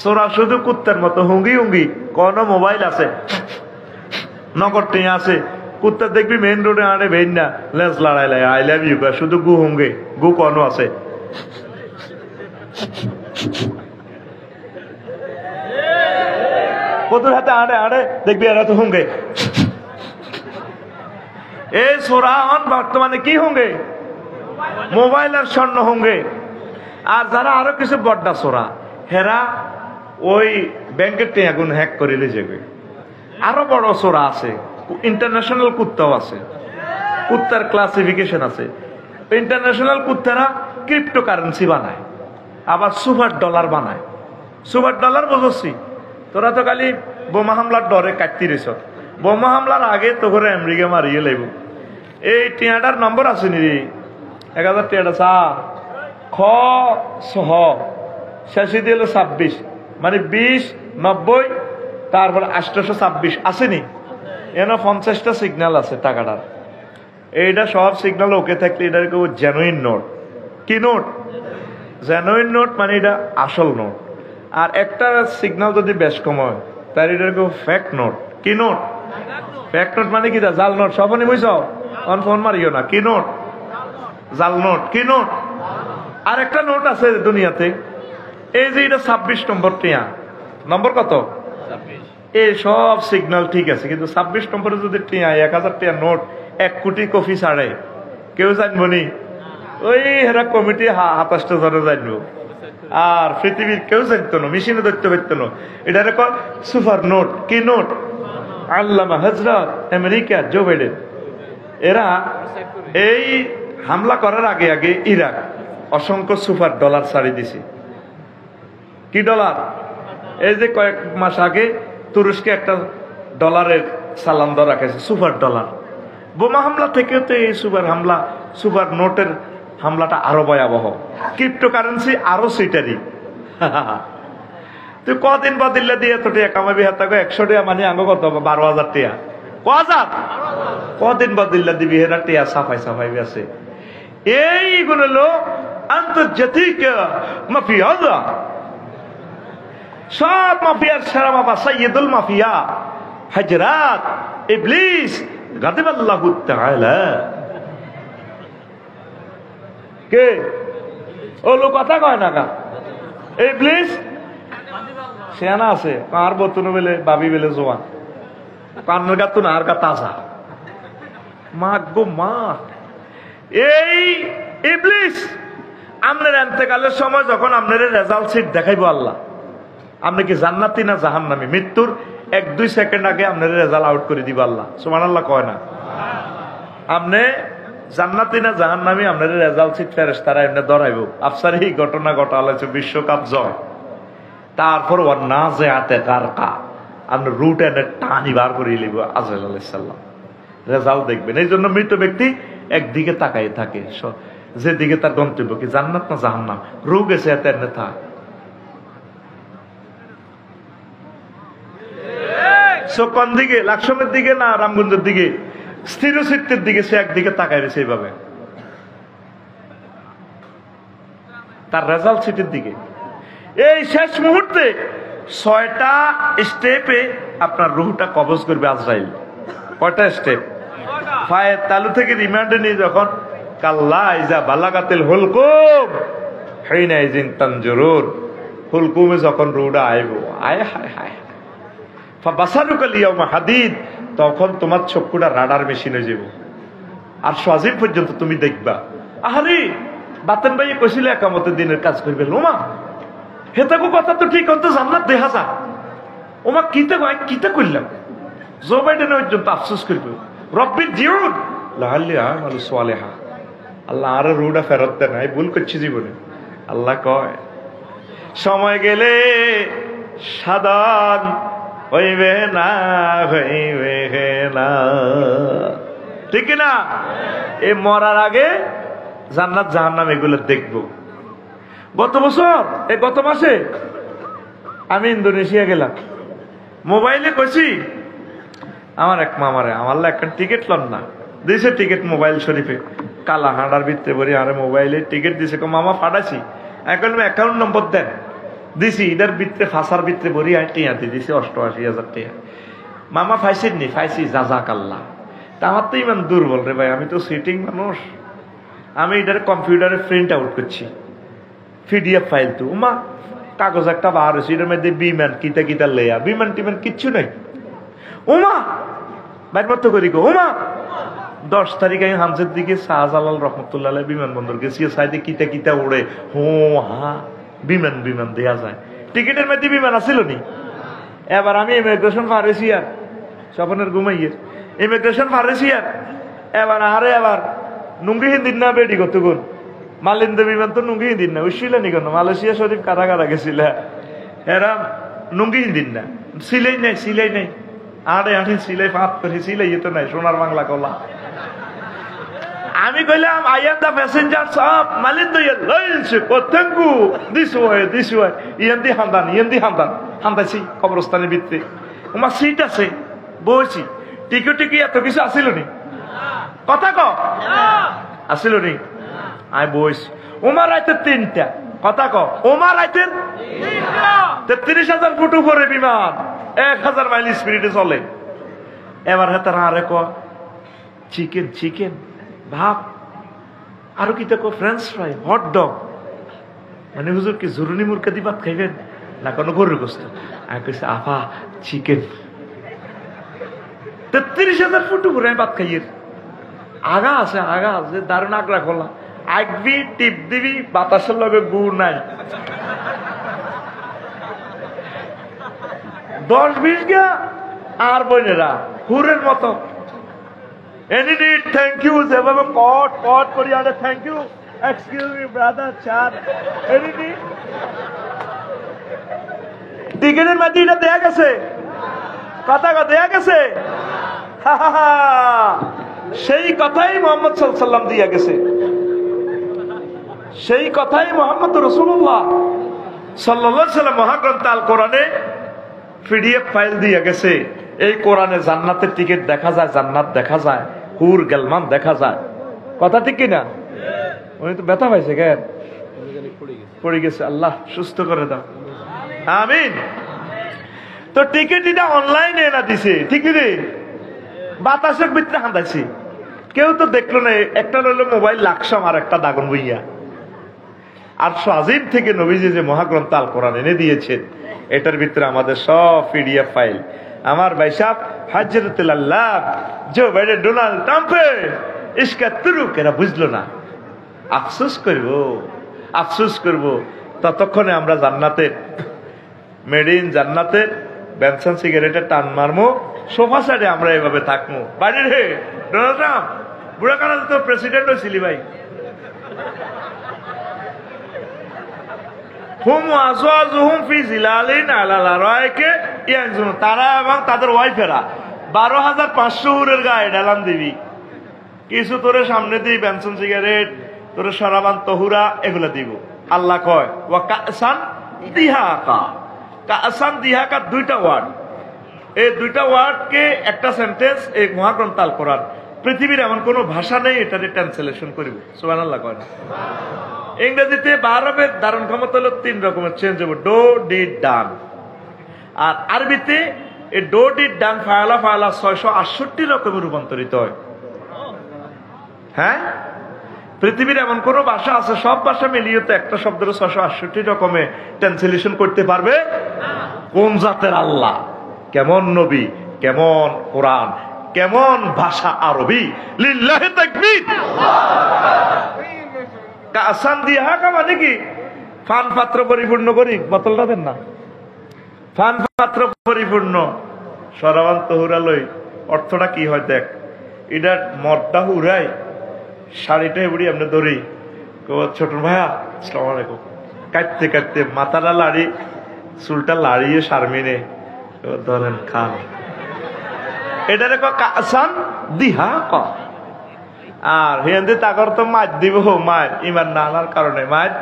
চোরা শুধু কুত্তার মতো হুঙ্গি হুঙ্গি, কোন মোবাইল আছে, নগদ টিয়া আছে। কুত্তা দেখবি মেইন রোডে আনে বেইন না, লেজ লড়াই লাই, আই লাভ ইউ, শুধু গু হুঙ্গে, গু কোনো আছে। কত হাতে আড়ে আড়ে দেখবি এরা তো হুঙ্গে। এই সোরা বর্তমানে কি হুঙ্গে? মোবাইল আর স্বর্ণ হুঙ্গে। আর যারা আরো কিছু বড্ডা সোরা, হেরা ওই ব্যাংকের টেয়াগুন হ্যাক করে লিয়ে যাবে। আরো বড় চোরা আছে, ইন্টারন্যাশনাল কুত্তাও আছে, কুত্তার ক্লাসিফিকেশন আছে। ইন্টারন্যাশনাল কুত্তারা ক্রিপ্টোকারেন্সি বানায়, আবার সুপার ডলার বানায়। সুপার ডলার বুঝছি, তোরা তো খালি বোমা হামলার ডরে কাটতি রেছ। বোমা হামলার আগে তো করে আমেরিকা মারিয়ে লাইব। এই টিয়াটার নম্বর আছে নি 1000 টিয়াটা চা খ সহ শেষে দিল 26, মানে 20, 90, তারপর 826 আসেনি। এনে 50টা সিগন্যাল আছে টাকাটার। এইটা সব সিগন্যাল ওকে থাকলে এটার কেউ জেনুইন নোট। কি নোট? জেনুইন নোট, মানে এটা আসল নোট। আর একটা সিগন্যাল যদি বেশ কম হয় তার এটার কেউ ফেক নোট। কি নোট? ফেক নোট মানে কি? জাল নোট। সবনি বুঝছ, অন ফোন মারিও না। কি নোট? জাল নোট। কি নোট? আর একটা নোট আছে দুনিয়াতে, এই যে এটা 26 নম্বর টিয়া। নম্বর কত? এই সব সিগন্যাল ঠিক আছে, কিন্তু 26 নম্বরে যদি টিয়া 1000 টিয়া নোট 1 কোটি কপি ছাড়ে, কেউ জানবো নি? ওই হেরা কমিটি 27টা জনে জানবো, আর পৃথিবীর কেউ জানতো না, মেশিনে ধরতে পারতো না। এটা রেকর্ড সুপার নোট। কি নোট? আল্লামা হযরত আমেরিকা জো বাইডেন এরা এই হামলা করার আগে আগে ইরাক অসংখ্য সুপার ডলার ছাড়ি দিছে। কি ডলার? এই যে কয়েক মাস আগে তুরস্কে একটা ডলারের সালাম দর রাখেছে, সুপার ডলার। বোমা হামলা থেকেও তো এই সুপার হামলা, সুপার নোটের হামলাটা আরো ভয়াবহ। ক্রিপ্টোকারেন্সি আরো সিটারি। তুই কদিন বদিল্লা দিয়ে তো টিয়া কামাবি হাতা 100 টাকা, মানে আঙ্গ কত 12,000 টাকা। কদিন বদিল্লা দিবি হেরা টিয়া সাফাই সাফাই আছে। এইগুলো হলো আন্তর্জাতিক মাফিয়া। সব মাফিয়ার সেরা মাফা সাইয়্যিদুল মাফিয়া হযরত ইবলিস গাদিবাল্লাহু তাআলা। কে ও লোক কথা কয় না কা? ইবলিস সেনা আছে আর বতুন বেলে বাবি বেলে জোয়ান কান্নার গাত না আর গা তাজা মা গো মা। এই ইবলিস আপনার ইন্তেকালের সময় যখন আপনার রেজাল্ট শিট দেখাইবো আল্লাহ, আপনি কি জান্নাতি না জাহান্নামী, মৃত্যুর 1-2 সেকেন্ড আগে আপনার রেজাল্ট আউট করে দিব আল্লাহ। সুবহানাল্লাহ কয় না? আপনি জান্নাতি না জাহান্নামী আপনার রেজাল্ট শিট ফেরেশতারা এমনি ধরাইব। আফসার এই ঘটনা ঘটালেছে বিশ্বকাপ জয়, তারপর ওয়ান নাজিআতে গারকা আপনি রুট এনে টানি বার করে লিব আজরাইল আলাইহিস সালাম। রেজাল্ট দেখবেন। এই জন্য মৃত ব্যক্তি একদিকে তাকাই থাকে, যেদিকে তার গন্তব্য, কি জান্নাত না জাহান্নাম। রু গেছে এত এনে থাক কোন দিকে, লাকসমের দিকে না রামগঞ্জের দিকে, স্থিরচিত্তের দিকে, সে একদিকে তাকাই রয়েছে এইভাবে তার রেজাল্ট সিটের দিকে। এই শেষ মুহূর্তে 6টা স্টেপে আপনার রুহটা কবজ করবে আজরাইল। কয়টা স্টেপ? ফায়ের তালু থেকে রিমান্ডে নিয়ে যখন কাল্লা ইজা বালাগাতিল হুলকুম হিনা ইজিন তানজুরুন, হুলকুমে যখন রুহটা আইব, আয় হায় হায় ফাবাসারুকা লিয়াউমা হাদিদ, তখন তোমার চক্ষুটা রাডার মেশিন হয়ে যাব। আর সাজিব পর্যন্ত তুমি দেখবা। আহারে বাতেন ভাই কইছিল একামতের দিনের কাজ করবে। ওমা হেতাকো কথা তো ঠিক, অন্ত জান্নাত দেখা যা। ওমা কিতা করলাম? জো বাইডেন পর্যন্ত আফসোস করবে, রব্বির জিউন লাআল্লি আমালু সালিহা। আল্লাহ আর রুডা ফেরত দেন, আমি ভুল করছি জীবনে। আল্লাহ কয় সময় গেলে সাধন হইবে না, হইবে না, ঠিক না? এই মরার আগে জান্নাত জাহান্নাম এগুলো দেখবো। গত বছর গত মাসে আমি ইন্দোনেশিয়া গেলাম। মোবাইলে কইছি আমার এক মামারে, আমার একটা টিকিট লন না দিয়েছে, টিকিট মোবাইল শরীফে কালা হাঁড়ার ভিতরে বলি, আরে মোবাইলে টিকিট দিছে। মামা ফাটাইছি, এখন অ্যাকাউন্ট নম্বর দেন, দিছি এটার ভিতরে ফাঁসার ভিতরে বলি আমি টিয়াতে দিছি 88,000 টাকা। মামা ফাইসেন নি? ফাইসি, জাজাক আল্লাহ। তা আমার তো ইমান দুর্বল রে ভাই, আমি তো সিটিং মানুষ। আমি এটার কম্পিউটারে প্রিন্ট আউট করছি, পিডিএফ ফাইল তো উমা কাগজ একটা বার হয়েছে, এটার মধ্যে বিমান কিতা কিতা লেয়া, বিমান টিমান কিচ্ছু নাই। উমা বাইর মতো করি গো, উমা 10 তারিখ আমি হামজের দিকে শাহজালাল রহমতুল্লাহ বিমানবন্দর গেছি, সাইডে কিতা কিতা উড়ে, হো হা বিমান বিমান দেয়া যায়। টিকিটের মধ্যে বিমান আসিল নি। এবার আমি ইমিগ্রেশন ফারেছি আর স্বপনের ঘুমাইয়ে ইমিগ্রেশন ফারেছি আর এবার আবার নুঙ্গি হিন্দিন না বেডি কত গুণ মালিন্দ বিমান তো নুঙ্গি হিন্দিন না উঠছিল নি কেন মালয়েশিয়া শরীফ কারা কারা গেছিল এরা নুঙ্গি হিন্দিন না সিলাই নাই আরে সিলাই ফাঁপ করে সিলাই তো নাই সোনার বাংলা কলা। আমি কইলাম আই এম দ্য প্যাসেঞ্জার সব মালিন্দ থ্যাংক ইউ দিস ওয়ে ইয়েন্দি হান্দান হান্দাছি কবরস্থানের ভিতরে আমার সিট আছে বসছি টিকি এত কিছু আসিল নি কথা ক আসিল নি আই বইস ওমার রাইতের 3টা কথা ক ওমার রাইতের 33,000 ফুট উপরে বিমান 1000 মাইল স্পিডে চলে। এবার তারা আরে ক চিকেন ভাব আরো কি দেখো ফ্রেঞ্চ ফ্রাই হট ডগ মানে হুজুর কি জরুরি মুরগি দিয়ে ভাত খাইবেন না কোনো গরুর গোস্ত। আমি কইছি আফা চিকেন 33,000 ফুট উপরে ভাত খাইয়ে আগা আছে দারুণ আগ্রা খোলা আগবি টিপ দিবি বাতাসের লগে গুড় নাই 10-20 গা আর বোনেরা হুরের মতো এনি থ্যাংক ইউ যেভাবে কট করি আরে thank you excuse me brother চার এনি টিকেটের মধ্যে এটা দেয়া গেছে কথা দেয়া গেছে সেই কথাই মোহাম্মদ সাল্লাল্লাহু আলাইহি ওয়াসাল্লাম দিয়া গেছে সেই কথাই মোহাম্মদ রাসূলুল্লাহ সাল্লাল্লাহু আলাইহি ওয়াসাল্লাম মহাগ্রন্থ আল কোরআনে পিডিএফ ফাইল দিয়া গেছে। এই কোরআনে জান্নাতের টিকিট দেখা যায় জান্নাত দেখা যায় হুর গেলমান দেখা যায় কথা ঠিক কিনা। উনি তো ব্যথা পাইছে কেন পড়ে গেছে আল্লাহ সুস্থ করে দাও আমিন। তো টিকিট এটা অনলাইনে এনে দিছে ঠিক রে বাতাসের ভিতরে হাঁদাইছে কেউ তো দেখলো না একটা রইলো মোবাইল লাকসাম আর একটা দাগন বইয়া আর আজিম থেকে নবীজি যে মহাগ্রন্থ আল কোরআন এনে দিয়েছেন এটার ভিতরে আমাদের সব পিডিএফ ফাইল। আমার ভাই সাহেব হাজরতুল আল্লাহ জো বাইডেন ডোনাল্ড ট্রাম্পে ইসকা তুরুক এরা বুঝলো না আফসোস করব ততক্ষণে আমরা জান্নাতের মেড ইন জান্নাতের বেনসন সিগারেটের টান মারমো সোফা সাইডে আমরা এভাবে থাকবো বাইরের হে ডোনাল্ড ট্রাম্প বুড়া কানা তো প্রেসিডেন্ট হয়েছিলি ভাই তারা এবং তাদের ওয়াইফেরা 12,500 হুরের গায়ে ডালান দিবি কিছু তোরে সামনে দিই বেনসন সিগারেট তোরে সরাবান তহুরা এগুলা দিব। আল্লাহ কয় ওয়া কাসান দিহাকা 2টা ওয়ার্ড এই 2টা ওয়ার্ডকে একটা সেন্টেন্স এই মহাগ্রন্থ আল কোরআন পৃথিবীর এমন কোন ভাষা নেই এটারে ট্রান্সলেশন করিব সুবহানাল্লাহ কয় না। ইংরেজিতে বা আরবের ধারণ ক্ষমতা হলো 3 রকমের চেঞ্জ হবে ডো ডিড ডান আর আরবিতে এই ডো ডিড ডান ফায়ালা 668 রকমের রূপান্তরিত হয়। হ্যাঁ পৃথিবীর এমন কোন ভাষা আছে সব ভাষা মিলিয়ে তো একটা শব্দের 668 রকমে ট্রান্সলেশন করতে পারবে কোন জাতের আল্লাহ কেমন নবী কেমন কোরআন কেমন ভাষা আরবি লিল্লাহি তাকবীর। কাসান দিহাকা মানে কি ফান পাত্র পরিপূর্ণ করি বোতলটা দেন না ফান পাত্র পরিপূর্ণ সরাবান্ত হুরালই অর্থটা কি হয় দেখ এটার মদটা হুরাই শাড়িটা উড়ি আমরা ধরি ছোট ভাইয়া আসসালামু আলাইকুম কাটতে কাটতে মাথাটা লাড়ি চুলটা লাড়িয়ে শারমিনে ধরেন খান এটারে কাসান দিহাকা। আর হিন্দি তাকর তো মাছ দিব মাছ ইমান না আনার কারণে মাছ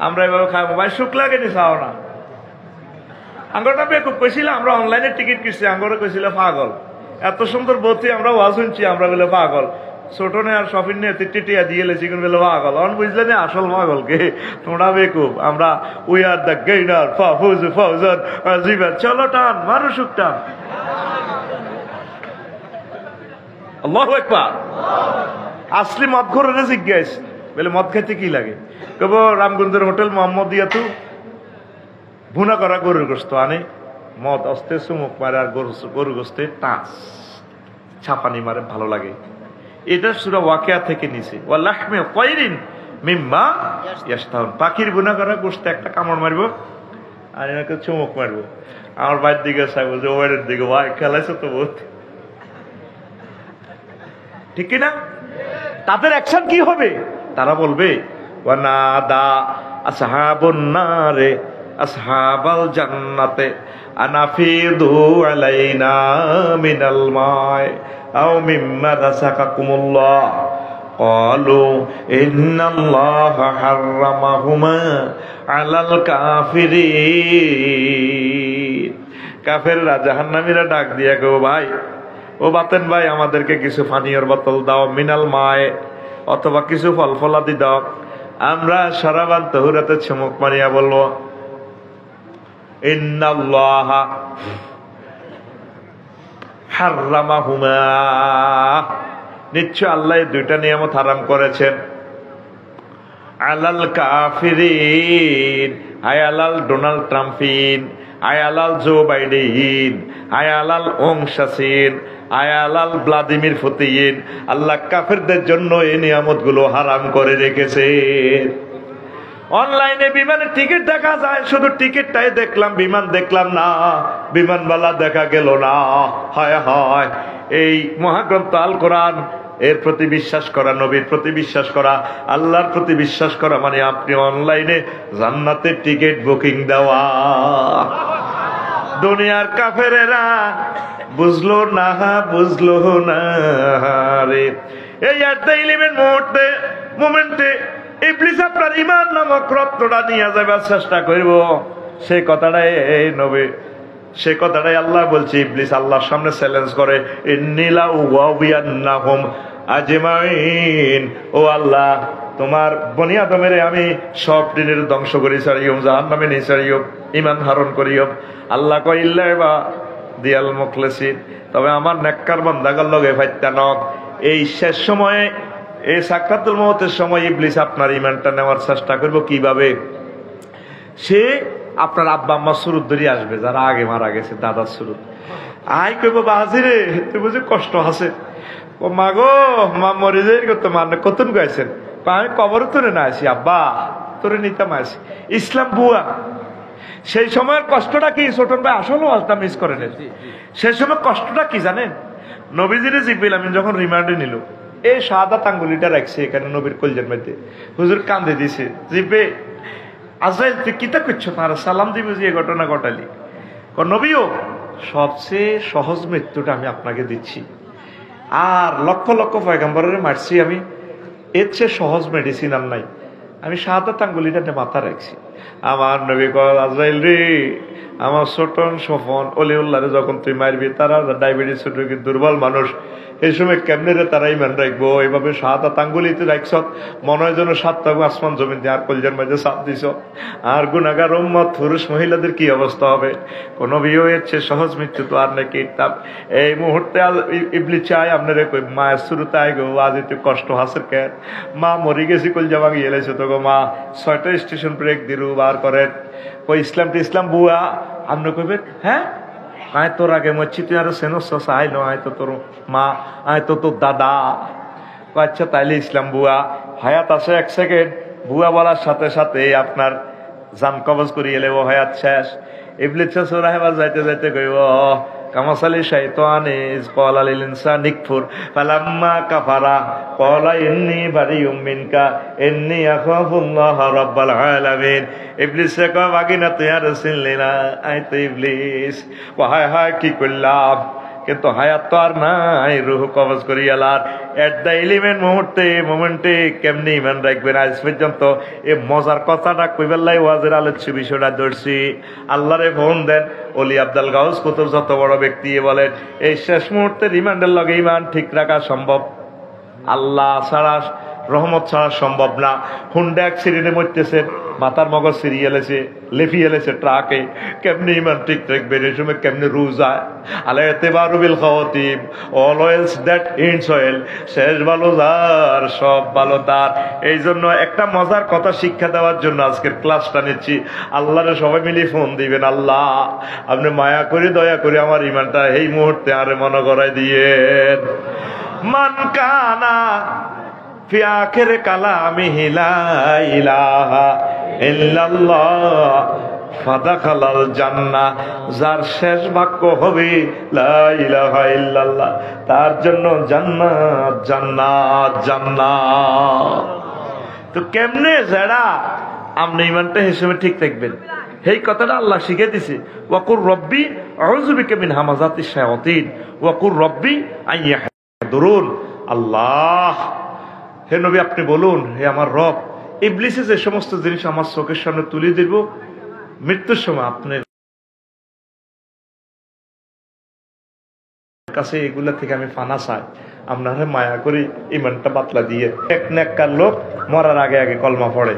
আমরা এভাবে খাবো ভাই শুক লাগে নি চাও না আঙ্গরটা বেকুব কইছিল আমরা অনলাইনে টিকিট কিনছি আঙ্গরে কইছিল পাগল এত সুন্দর বতি আমরা ওয়াজ শুনছি আমরা বলে পাগল ছোট নে আর শপিং নে টিটিয়া দিয়ে লেছি কোন বলে পাগল অন বুঝলে না আসল পাগল কে তোমরা বেকুব আমরা উই আর দ্য গেইনার ফাউজান জিবান চলো টান মারো শুক টান আল্লাহু আকবার। আসলি মদ ঘরে জিজ্ঞাস বলে মদ খেতে কি লাগে কব রামগঞ্জের হোটেল মোহাম্মদিয়া তু ভুনা করা গরুর গোস্ত আনে মদ অস্তে চুমুক মারে আর গরু গোস্তে টাচ ছাপানি মারে ভালো লাগে। এটা সূরা ওয়াকিয়া থেকে নিছে ওয়ালাহমে তায়রিন মিম্মা ইয়াশতাহুন পাখির ভুনা করা গোস্ত একটা কামড় মারব আর এনাকে চুমুক মারবো, আমার ভাইয়ের দিকে চাইবো যে ওয়ারের দিকে, ভাই খেলাইছো তো বহুত, ঠিক কিনা? তাদের অ্যাকশন কি হবে? তারা বলবে ওয়ানাদা আসহাবুন নারে আসহাবাল জান্নাতে আনাফিদু আলাইনা মিনাল মাই আও মিম্মা রাযাকাকুমুল্লাহ ক্বালু ইন্নাল্লাহা হাররামাহুমা আলাল কাফিরিন। কাফেররা জাহান্নামীরা ডাক দিয়া কও, ভাই ও বাতেন ভাই, আমাদেরকে কিছু পানীয়র বোতল দাও, মিনাল মায়, অথবা কিছু ফল ফলাদি দাও। আমরা সারাবান তহুরাতে চুমুক মারিয়া বলবো ইন্নাল্লাহা হাররামাহুমা, নিশ্চয় আল্লাহ দুইটা নিয়ামত হারাম করেছেন, আলাল কাফিরিন, হায় আলাল ডোনাল্ড ট্রাম্পিন, আয় আলাল জো বাইডেন, আয় আলাল ওংশাসিন, আয় আলাল ভ্লাদিমির পুতিন। আল্লাহ কাফেরদের জন্য এই নিয়ামত গুলো হারাম করে রেখেছে। অনলাইনে বিমানের টিকিট দেখা যায়, শুধু টিকিটটাই দেখলাম, বিমান দেখলাম না, বিমানবালা দেখা গেল না। হায় হায়, এই মহাগ্রন্থ আল কোরআন এর প্রতি বিশ্বাস করা, নবীর প্রতি বিশ্বাস করা, আল্লাহর প্রতি বিশ্বাস করা মানে আপনি অনলাইনে জান্নাতের টিকিট বুকিং দেওয়া। দুনিয়ার কাফেরেরা বুঝলো না, বুঝলো না রে। এই ইলমের মোমেন্টে ইবলিস আপনার ঈমান নামক রত্নটা নিয়ে যাবার চেষ্টা করব, সেই কথাটাই এই নবী, সে কথাটাই আল্লাহ বলছে। ইবলিস আল্লাহর সামনে চ্যালেঞ্জ করে, ইন্নিলা উওয়াবিয়ান্নাহুম আজমাইন, ও আল্লাহ তোমার বনি আদমের আমি সব দিনের ধ্বংস করি ছাড়িও, জাহান্নামে নিয়ে ছাড়িও, ঈমান হারণ করিও। আল্লাহ কয় ইল্লা দিয়াল মুখলিসিন, তবে আমার নেককার বান্দাগণ লগে ফাইত্যা নক। এই শেষ সময়ে, এই সাকরাতুল মউতের সময় ইবলিস আপনার ঈমানটা নেওয়ার চেষ্টা করব। কিভাবে? সে আপনার আব্বা আম্মা সুরুত ধরে আসবে, যারা আগে মারা গেছে, দাদার সুরুত। আই কইব, বাজিরে তুই বুঝি কষ্ট আছে? ও মা গো, মা মরে যাই করতো, মানে কতন গাইছেন? আমি কবর তোরে না আসি, আব্বা তোরে নিতাম আসি। ইসলাম বুয়া, সেই সময়ের কষ্টটা কি ছোটন ভাই আসলে আলতা মিস করে নেন। সেই সময় কষ্টটা কি জানেন? নবীজিরে জিব্রাইল আমিন যখন রিমান্ডে নিল, এই শাহাদাত আঙ্গুলিটা রাখছে এখানে নবীর কলজের মধ্যে, হুজুর কান্দে দিছে, জিব্বে আজরাইল তুই কিতা করছো, তার সালাম দিবে যে এই ঘটনা ঘটালি। নবীও সবচেয়ে সহজ মৃত্যুটা আমি আপনাকে দিচ্ছি, আর লক্ষ লক্ষ পয়গম্বরের মারছি আমি, এর চেয়ে সহজ মেডিসিন আর নাই। আমি শাহাদাত আঙ্গুলিটা মাথা রাখছি। আমার নবী কয়, আজরাইল রে, আমার ছোটন স্বপন অলিউল্লাহরে যখন তুই মারবি, তারা ডায়াবেটিস রোগী, দুর্বল মানুষ, এই সময় কেমনে রে তারা ইমান রাখবো? এইভাবে শাহাদাত আঙ্গুলিতে রাখছ, মনে হয় যেন 7টা আসমান জমিন দিয়ে আর কলজার মাঝে চাপ দিছ। আর গুনাহগার উম্মত পুরুষ মহিলাদের কি অবস্থা হবে? কোন বিয়ে হচ্ছে সহজ মৃত্যু তো আর নাকি। এই মুহূর্তে ইবলিস চাই আপনার মায়ের শুরুতে আয় গো, আজ একটু কষ্ট হাসের কে, মা মরি গেছি, কলজা ভাঙি এলেছে তো গো মা, 6টা স্টেশন ব্রেক দিরু বার করেন। ওই ইসলাম বুয়া আপনি কইবেন, হ্যাঁ আয় তোর আগে মরছি, তুই আরো সেনস আয় নো, আয় তো তোর মা, আয় তো তোর দাদা। আচ্ছা তাইলে ইসলাম বুয়া হায়াত আছে 1 সেকেন্ড, বুয়া বলার সাথে সাথে আপনার জান কবজ করিয়ে এলে ও হায়াত শেষ। ইবলিস সুরাহেবার যাইতে যাইতে কইব, কামাসালি শাইতানে ইজ ক্বালা লিল ইনসানি কফুর ফালাম্মা কাফারা ক্বালা ইন্নী বারিউম মিনকা ইন্নী আখাফুল্লাহ রাব্বাল আলামিন। ইবলিস কয়, বাগিনা তুই আর চিনলি না, আই তো ইবলিস। হায় হায় কি করলাম, কিন্তু হায়াত তো আর নাই, রুহ কবজ করি আলার। এট দ্য ইলিমেন্ট মোমেন্টে কেমনি ইমান রাখবেন? আজ পর্যন্ত এই মজার কথাটা কইবেল্লাই ওয়াজের আলোচ্য বিষয়টা ধরছি। আল্লাহরে ফোন দেন, অলি আব্দুল গাউস কুতুব যত বড় ব্যক্তি বলেন, এই শেষ মুহূর্তে রিমান্ডের লগে ইমান ঠিক রাখা সম্ভব? আল্লাহ ছাড়া, রহমত ছাড়া সম্ভব না। হুন্ডা অ্যাক্সিডেন্টে মরতেছেন, মাথার মগজ সিরিয়ে এলেছে, লেফি এলেছে ট্রাকে, কেমনি ইমান ঠিক রাখবেন? এই সময় কেমনি রুজায়? আলা ইতিবারু বিল খাওয়াতিম, all wells that ends well, শেষ ভালো যার সব ভালো তার। এই জন্য একটা মজার কথা শিক্ষা দেওয়ার জন্য আজকের ক্লাসটা নিচ্ছি। আল্লাহরে সবাই মিলে ফোন দিবেন, আল্লাহ আপনি মায়া করে দয়া করে আমার ইমানটা এই মুহূর্তে আরে মনে করাই দিয়েন। মান কানা ফি আখির কালামিহি লা ইলাহা ইল্লাল্লাহ ফাদাখালাল জান্নাহ, যার শেষ বাক্য হবে লা ইলাহা ইল্লাল্লাহ, তার জন্য জান্নাত জান্নাত জান্নাত। তো কেমনে যারা আপনি ইমানটা হিসেবে ঠিক থাকবেন, এই কথাটা আল্লাহ শিখে দিছে। ওয়াকুর রব্বি আউযু বিকা মিন হামাযাতিশ শায়াতিন ওয়াকুর রব্বি আন ইয়াহদুরুন। আল্লাহ, হে নবী আপনি বলুন, হে আমার রব, ইবলিসে যে সমস্ত জিনিস আমার চোখের সামনে তুলে দিব, মৃত্যুর সময় আপনার কাছে এগুলা থেকে আমি ফানা চাই, আপনারা মায়া করি ইমানটা বাতলা দিয়ে। এক নেককার লোক মরার আগে আগে কলমা পড়ে,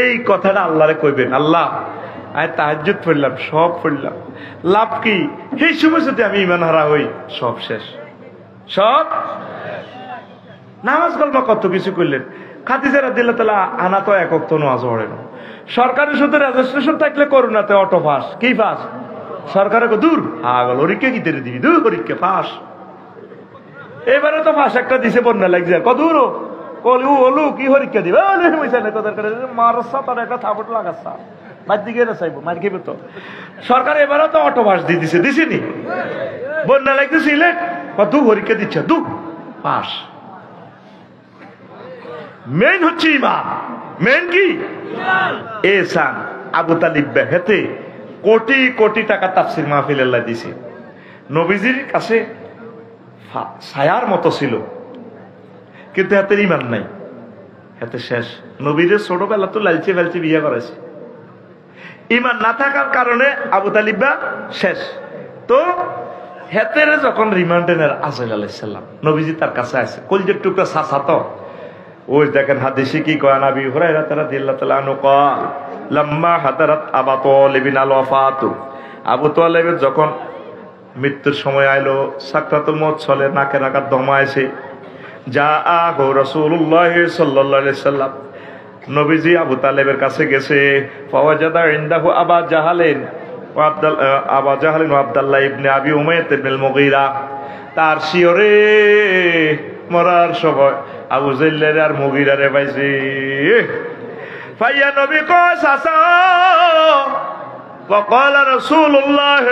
এই কথাটা আল্লাহরে কইবেন, আল্লাহ আমি তাহাজ্জুদ পড়লাম, সব পড়লাম, লাভ কি? এই সময় যদি আমি ইমান হারা হই, সব শেষ, সব নামাজ কলমা কত কিছু করলেন। খাদিজা রাদিয়াল্লাহু তাআলা আনা তো এক ওয়াক্ত নামাজ পড়ে না। সরকারের সাথে রেজিস্ট্রেশন থাকলে করোনাতে অটো পাস, কি পাস? সরকারে দূর আগল পরীক্ষা কি তেরে দিবি, দূর পরীক্ষা পাস। এবারে তো পাস একটা দিছে, বন্যা লাগছে, কদূর কলু ওলু কি পরীক্ষা দিবে, মারসা তার একটা থাপট লাগাচ্ছা, মার দিকে চাইবো, মার খেবে তো। সরকার এবারে তো অটো পাস দিয়ে দিছে, দিছিনি? বন্যা লাগছে সিলেট, কত পরীক্ষা দিচ্ছে, দু পাস। মেইন হচ্ছে ইমান, মেইন কি? এহসান। আবু তালিব হেতে কোটি কোটি টাকা তাফসির মাহফিল আল্লাহ দিছে। নবীজির কাছে ছায়ার মতো ছিল, কিন্তু হাতে ইমান নাই, হাতে শেষ। নবীর ছোটবেলা তো লালচে ফালচে বিয়ে করেছে, ইমান না থাকার কারণে আবু তালিব শেষ। তো হেতের যখন রিমান্ডে নেন আজরাইল আলাইহিস সালাম, নবীজি তার কাছে আছে, কলজের টুকরা সাসা তো। ওই দেখেন হাদিসে কি কয়, নবী হুরায়রা রাদিয়াল্লাহু তাআলা আনহু কয়, লাম্মা হাদারাত আবু তালিব আল ওয়াফাত, আবু তালিবের যখন মৃত্যুর সময় আইলো, সাকরাতুল মউত চলে, নাকে নাকার দমা আছে, জাআহু রাসূলুল্লাহ সাল্লাল্লাহু আলাইহি সাল্লাম, নবীজি আবু তালিবের কাছে গেছে। ফাওয়াজাদা ইনদাহু আবা জাহালিন ওয়া আব্দুল্লাহ ইবনে আবি উমাইয়া ইবনে মুগীরা। তার শিয়রে মরার সময় আবু জাহলের আর মুগীরারে পাইছে। ফাইয়া নবী কয়, চাচা, وقال رسول الله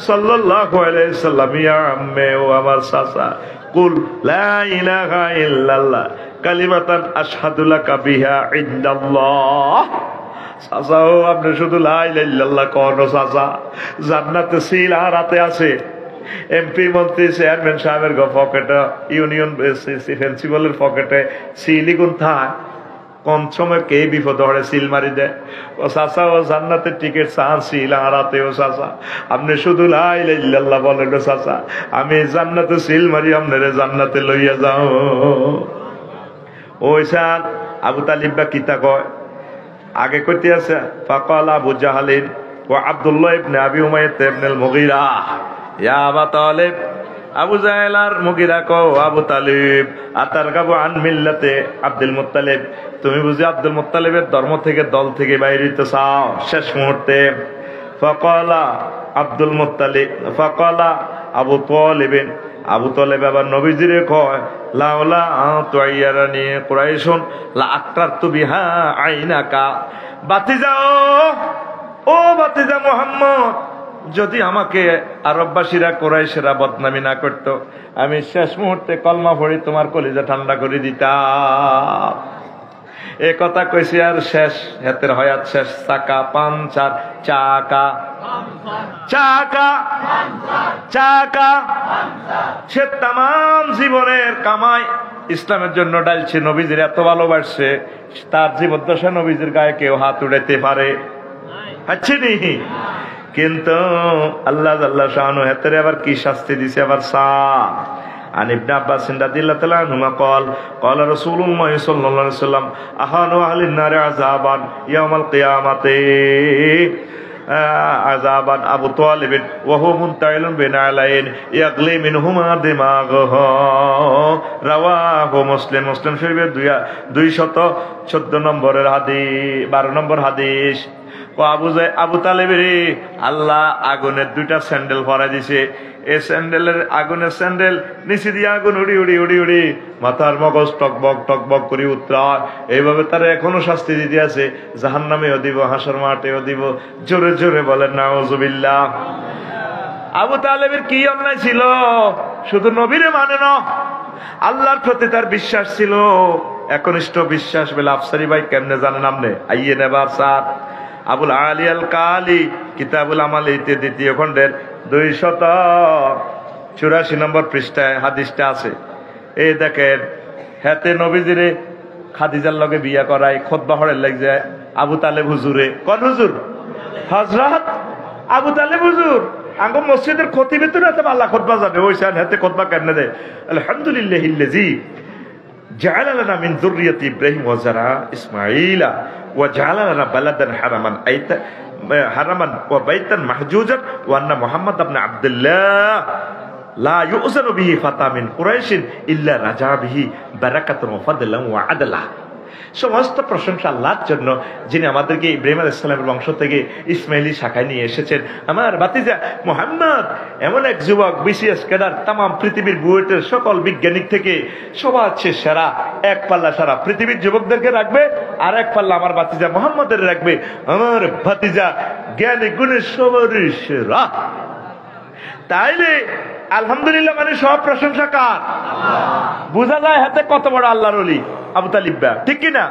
صلى الله عليه وسلم يا عمي ও আমার চাচা, কুল লা ইলাহা ইল্লাল্লাহ কালিমাতান আশহাদু লাকা বিহা ইনদাল্লাহ। চাচা ও আপনি শুধু লা ইলাহা ইল্লাল্লাহ কোন চাচা, জান্নাতে সিল আর হাতে আছে। এমপি মন্ত্রী চেয়ারম্যান সাহেবের পকেটে, ইউনিয়ন প্রিন্সিপালের পকেটে সিলি গুণ থাক, কোন সময় কে বিপদ হরে সিল মারি দেয়। ও চাচা, ও জান্নাতের টিকিট চান সিল হারাতে। ও চাচা আপনি শুধু লা ইলাহা ইল্লাল্লাহ বলেন, চাচা আমি জান্নাতে সিল মারি, আপনারে জান্নাতে লইয়া যাও। ওই সান আবু তালিব বা কিতা কয়, আগে কইতে আছে, ফাকাল আবু জাহালিন ও আব্দুল্লাহ ইবনে আবি উমাইয়া ইবনে আল মুগীরা, ইয়া আবু তালিব, আবু জাহেল আর মুগীরা কও, আবু তালিব আতারগাবু আন মিল্লাতে আব্দুল মুত্তালিব, তুমি বুঝি আব্দুল মুত্তালিবের ধর্ম থেকে, দল থেকে বাইরে হইতে চাও শেষ মুহূর্তে। ফাকালা আব্দুল মুত্তালিব, ফাকালা আবু তালিব, আবু তালিব আবার নবীজিরে কয়, লাউলা তুয়াইয়ারানি কুরাইশুন লা আকরাতু বিহা আইনাকা। বাতিজা, ও বাতিজা মুহাম্মদ, যদি আমাকে আরববাসীরা কুরাইশেরা বদনামি না করত, আমি শেষ মুহূর্তে কলমা পড়ি তোমার কলিজা ঠান্ডা করে দিতাম। এ কথা কইছি আর শেষ, হাতের হয়াত শেষ। চাকা পাঞ্চার, চাকা চাকা চাকা, সে তাম জীবনের কামাই ইসলামের জন্য ডালছে, নবীজির এত ভালোবাসছে, তার জীবদ্দশা নবীজির গায়ে কেউ হাত উড়াইতে পারে আচ্ছা নি? কিন্তু আল্লাহ আল্লাহ শাহানু হেতেরে আবার কি শাস্তি দিছে, আবার সাপ। عن ابن عباس رضي الله تعالى عنهما قال قال رسول الله صلى الله عليه وسلم أهان أهل النار عذابا يوم القيامة عذابا أبو طالب وهو منتعل بين علين يغلي منهما دماغه رواه مسلم। মুসলিম শরীফের 214 নম্বরের হাদিস, 12 নম্বর হাদিস। আবু তালেবের আল্লাহ আগুনের 2টা স্যান্ডেল পরাই দিছে, এ স্যান্ডেলের আগুনের স্যান্ডেল নিচে দিয়ে আগুন উড়ি উড়ি উড়ি উড়ি মাথার মগজ টকবক করে উত্তরায়। এইভাবে তারা এখনো শাস্তি দিতে আছে, জাহান্নামেও দিব, হাসর মাঠেও দিব। জোরে জোরে বলেন নাউজুবিল্লাহ। আবু তালেবের কি অন্যায় ছিল? শুধু নবীরে মানে না, আল্লাহর প্রতি তার বিশ্বাস ছিল, একনিষ্ঠ বিশ্বাস। বলে আফসারি ভাই কেমনে জানেন আপনি? আইয়ে নেবার স্যার আবুল আলী আল কালি কিতাবুল আমাল এইতে 2য় খণ্ডের 284 নম্বর পৃষ্ঠায় হাদিসটা আছে। এই দেখেন, হেতে নবীজিরে খাদিজার লগে বিয়া করায় খুতবা হড়ের লাগ যায় আবু তালেব হুজুরে। কোন হুজুর? হযরত আবু তালেব হুজুর। আঙ্গ মসজিদের খতিবে তো না আল্লাহ খুতবা যাবে, ওইসান হেতে খুতবা কেমনে দেয়? আলহামদুলিল্লাহিল্লাযী জাআলা লানা মিন যুররিয়াতি ইব্রাহিম ওয়া যারা ইসমাঈলা ওয়া জাআলা লানা বালাদান হারামান ওয়া বাইতান মাহজুজান ওয়া আন্না মুহাম্মদ ইবনে আব্দুল্লাহ লা ইউযানু বিহি ফাতা মিন কুরাইশিন ইল্লা রাজা বিহি বারাকাতুন ওয়া ফাদলান ওয়া আদলা। সমস্ত প্রশংসা আল্লাহর জন্য, যিনি আমাদেরকে ইব্রাহিম আলাইহিস সালামের বংশ থেকে ইসমাইলি শাখায় নিয়ে এসেছেন। আমার ভাতিজা মুহাম্মদ এমন এক যুবক, বিসিএস ক্যাডার, তাম পৃথিবীর বুয়েটের সকল বিজ্ঞানিক থেকে সবার চেয়ে সেরা। এক পাল্লা সারা পৃথিবীর যুবকদেরকে রাখবে, আর এক পাল্লা আমার ভাতিজা মুহাম্মদের রাখবে। আমার ভাতিজা জ্ঞানী গুণে সবারই সেরা। তাইলে আলহামদুলিল্লাহ মানে সব প্রশংসা কার? বুঝা যায় হাতে কত বড় আল্লাহর ওলি আবু তালিবা, ঠিক কিনা?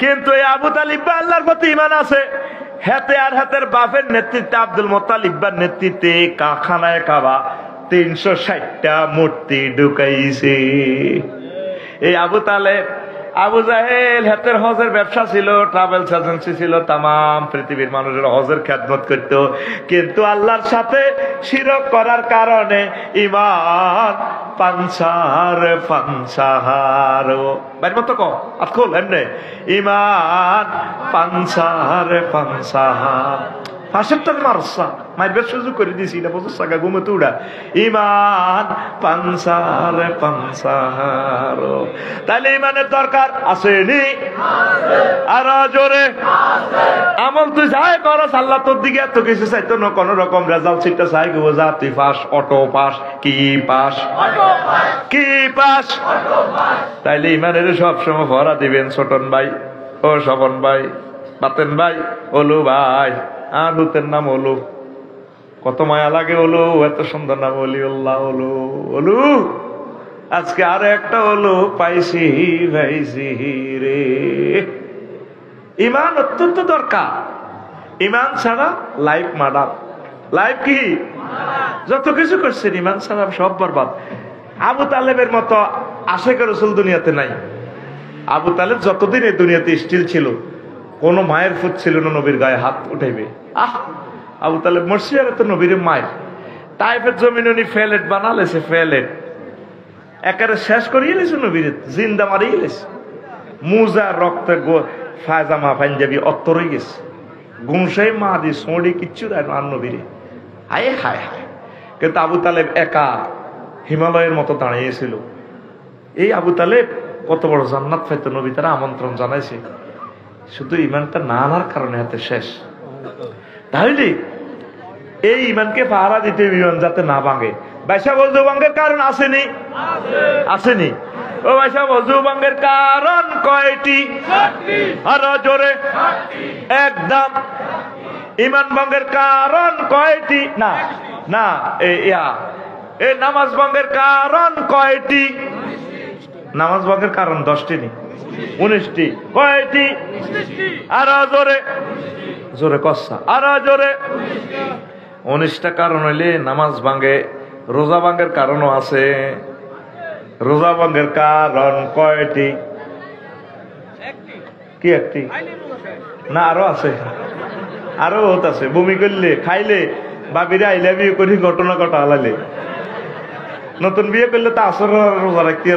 কিন্তু এই আবু তালিবা আল্লাহর প্রতি ঈমান আছে। হাতে আর হাতের বাপের নেতৃত্বে, আব্দুল মুত্তালিবের নেতৃত্বে কারখানায় কাবা 360টা মূর্তি ঢুকাইছে। এই আবু তালেব, আবু জাহেল, হাতের হজের ব্যবসা ছিল, ট্রাভেলস এজেন্সি ছিল, তাম পৃথিবীর মানুষের হজের খেদমত করত। কিন্তু আল্লাহর সাথে শিরক করার কারণে ঈমান পাঞ্চার বাইর মতো কল এমনি ঈমান পাঞ্চার ফাঁসের মারসা মাইবের সুযোগ করে দিয়েছি না, বছর সাগা ঘুমে উড়া ঈমান পাঞ্চার। তাহলে ঈমানের দরকার আসেনি? আর জোরে আমল তুই যাই করস, আল্লাহ তোর দিকে এত কিছু চাইতো না, কোন রকম রেজাল্ট সিটটা চাই গো, যা তুই পাস, অটো পাস, কি পাস। তাইলে ঈমানের সবসময় ভরা দিবেন। ছোটন ভাই, ও স্বপন ভাই, বাতেন ভাই, ওলু ভাই, আর হুতের নাম ওলু। কত মায়া লাগে ওলু, এত সুন্দর নাম ওলিউল্লাহ। ওলু ওলু আজকে আর একটা ওলু পাইছি রে। ঈমান অত্যন্ত দরকার। ঈমান ছাড়া লাইফ মার্ডার। লাইফ কি? যত কিছু করছেন ঈমান ছাড়া সব বরবাদ। আবু তালেবের মতো আশেক রাসূল দুনিয়াতে নাই। আবু তালেব যতদিন এই দুনিয়াতে স্টিল ছিল, কোন মায়ের ফুট ছিল না নবীর গায়ে হাত উঠাইবে। আবু তালেব মরছি আর তো নবীর মায়ের। তাইফের জমিন উনি ফেলেট বানালেছে, ফেলেট একেবারে শেষ করিয়ে লেছে নবীর, জিন্দা মারিয়ে লেছে। মুজা রক্তে ফায়জামা পাঞ্জাবি অত্তরই গেছে, গুনসাই মা দি সোঁড়ি কিচ্ছু দেয় না নবীরে। হায় হায় হায়। কিন্তু আবু তালেব একা হিমালয়ের মতো দাঁড়িয়েছিল। এই আবু তালেব কত বড় জান্নাত পাইতো, নবী তারা আমন্ত্রণ জানাইছে, শুধু ইমানটা না আনার কারণে হাতে শেষ। তাহলে এই ইমানকে পাহারা দিতে ইমান যাতে না ভাঙে। বাইশা বজু ভাঙ্গের কারণ আসেনি? আসেনি? ও বাইশা বজু ভাঙ্গের কারণ কয়টি? আরো জোরে একদম। ইমান ভঙ্গের কারণ কয়টি? না না, এই নামাজ ভঙ্গের কারণ কয়টি? নামাজ ভঙ্গের কারণ 10টি নি, 19টি। কয়টি? আরো জোরে জোরে কসা, আরো জোরে। 19টা কারণ হইলে নামাজ ভাঙ্গে। রোজা ভাঙ্গের কারণও আছে। রোজা ভাঙ্গের কারণ কয়টি? কি একটি? না আরো আছে, আরো আছে। বমি করলে, খাইলে, বাবিরে আই লাভ ইউ করি ঘটনা ঘটা হালালে, নতুন বিয়ে করলে তো আসর রোজা রাখতে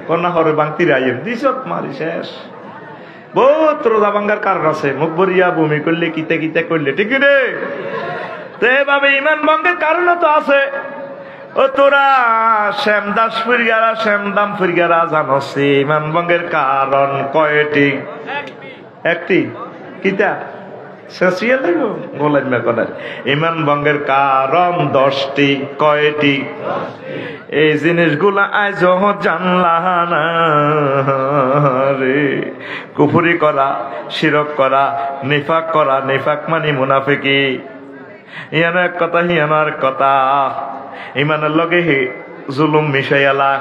কন্যা হরে বাংতির আইম দিস মারি শেষ। বহুত রোজা ভাঙ্গার কারণ আছে। মুখ ভরিয়া বমি করলে, কিতে কিতে করলে, ঠিক রে? তো এভাবে ইমান ভঙ্গের কারণও তো আছে। ও তোরা শ্যামদাস ফুরগারা, শ্যামদাম ফুরগারা জানস ইমান ভঙ্গের কারণ কয়টি? একটি। কিতা? শেষিয়ে লাগব গোলাইমা করার। ইমান ভঙ্গের কারণ 10টি। কয়টি? এই জিনিসগুলা আজ জানলা না রে। কুফরি করা, শিরক করা, নিফাক করা। নিফাক মানে মুনাফিকি। ইয়ানো এক কথা, হিয়ানো আর কথা। ইমানের লগে জুলুম মিশাইয়ালা,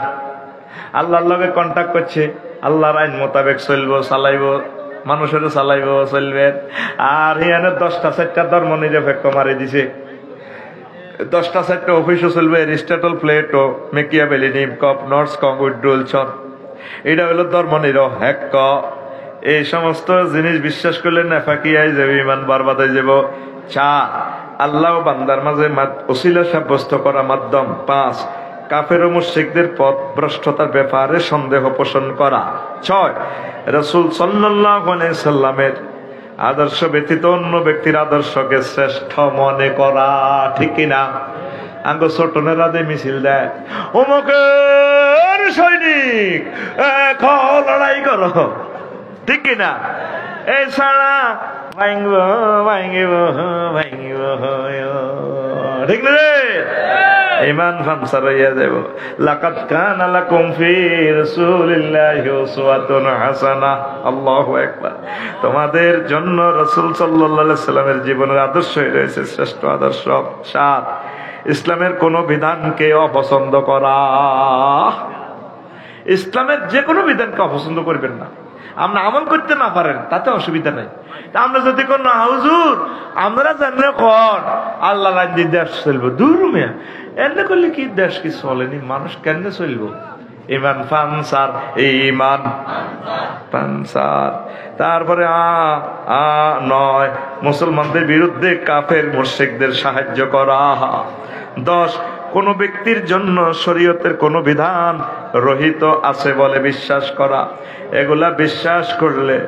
আল্লাহর লগে কন্টাক্ট করছে, আল্লাহর আইন মোতাবেক চলবো, চালাইবো, মানুষের চালাইবো, চলবে। আর হিয়ানে 10টা 4টা ধর্ম নিরপেক্ষ মারি দিছে। 10টা 4টা অফিসও চলবে, এরিস্টটল, প্লেটো, মেকিয়াভেলি, নিমকপ, নর্সকং, উইড্রোলসন। এটা হলো ধর্ম নিরপেক্ষ। এই সমস্ত জিনিস বিশ্বাস করলে নেফাকিয়াই যাবে, ইমান বরবাদ হয়ে যাব। 4, আল্লাহ বান্দার মাঝে ওসিলা সাব্যস্ত করা মাধ্যম। 5, কাফের ও মুশরিকদের পথ ভ্রষ্টতার ব্যাপারে সন্দেহ পোষণ করা। 6, রাসূল সাল্লাল্লাহু আলাইহি সাল্লামের আদর্শ ব্যতীত অন্য ব্যক্তির আদর্শকে শ্রেষ্ঠ মনে করা। ঠিক কিনা? আঙ্গ ছোটনেরা দে মিছিল দেয়, অমুকের সৈনিক এখন লড়াই করো। ঠিক কিনা? এই ছাড়া ভাঙব ভাঙব ভাঙব, ঠিক না রে? ইমান ফামসার হইয়া যাব। লাকাদ কানা লাকুম ফি রাসূলিল্লাহি উসওয়াতুন হাসানাহ। আল্লাহু আকবার। তোমাদের জন্য রাসূল সাল্লাল্লাহু আলাইহি সাল্লামের জীবনের আদর্শ রয়েছে শ্রেষ্ঠ আদর্শ। 7, ইসলামের কোন বিধানকে অপছন্দ করা। ইসলামের যে কোনো বিধানকে অপছন্দ করবেন না। আমরা আমল করতে না পারেন তাতে অসুবিধা নাই। আমরা যদি কোন হুজুর আমরা জানি কর আল্লাহ রাজ্যে দেশ চলবো, দূর মেয়া এমনি করলে কি দেশ কি চলেনি, মানুষ কেমনে চলবো? ইমান ফানসার, ইমান ফানসার। তারপরে 9, মুসলমানদের বিরুদ্ধে কাফের মুশরিকদের সাহায্য করা। 10, কোন ব্যক্তির জন্য শরীয়তের কোন বিধান রহিত আছে বলে বিশ্বাস করা। এগুলা বিশ্বাস করলে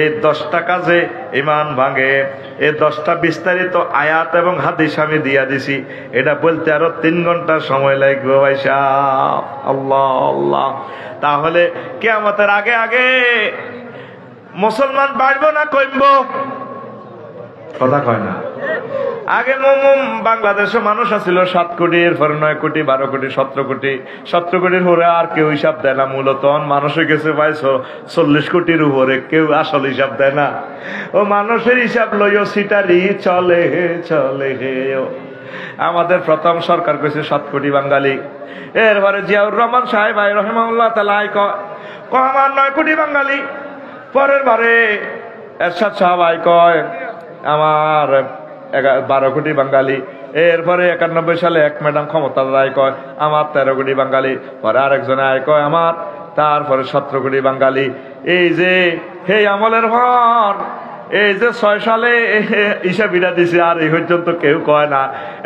এই 10টা কাজে ইমান ভাঙে। এই 10টা বিস্তারিত আয়াত এবং হাদিস আমি দিয়া দিছি। এটা বলতে আরো 3 ঘন্টা সময় লাগবে ভাই সাহেব। আল্লাহ আল্লাহ। তাহলে কিয়ামতের আগে আগে মুসলমান বাড়বো না কমবো? কথা কয় না। আগে বাংলাদেশে মানুষ আছিল 7 কোটি, এরপরে 9 কোটি, 12 কোটি, 17 কোটি। 17 কোটির উপরে আর কেউ হিসাব দেয় না। মূলত মানুষ হয়ে গেছে ভাই 40 কোটির উপরে, কেউ আসল হিসাব দেয় না। ও মানুষের হিসাব লইও সিটারি চলে চলে। আমাদের প্রথম সরকার কইছে 7 কোটি বাঙালি। এরপরে জিয়াউর রহমান সাহেব রহিমাহুল্লাহ তাআলা কয় আমার 9 কোটি বাঙালি। পরের বারে এরশাদ সাহেব কয় আমার 12 কোটি বাঙালি। এরপরে 91 সালে এক ম্যাডাম ক্ষমতার রায় কয় আমার 13 কোটি বাঙালি। পরে আরেকজনে কয় আমার, তারপরে 17 কোটি বাঙালি। এই যে হে আমলের ভর, এই যে 6 সালে হিসাবিটা দিছে, আর এই পর্যন্ত কেউ কয় না।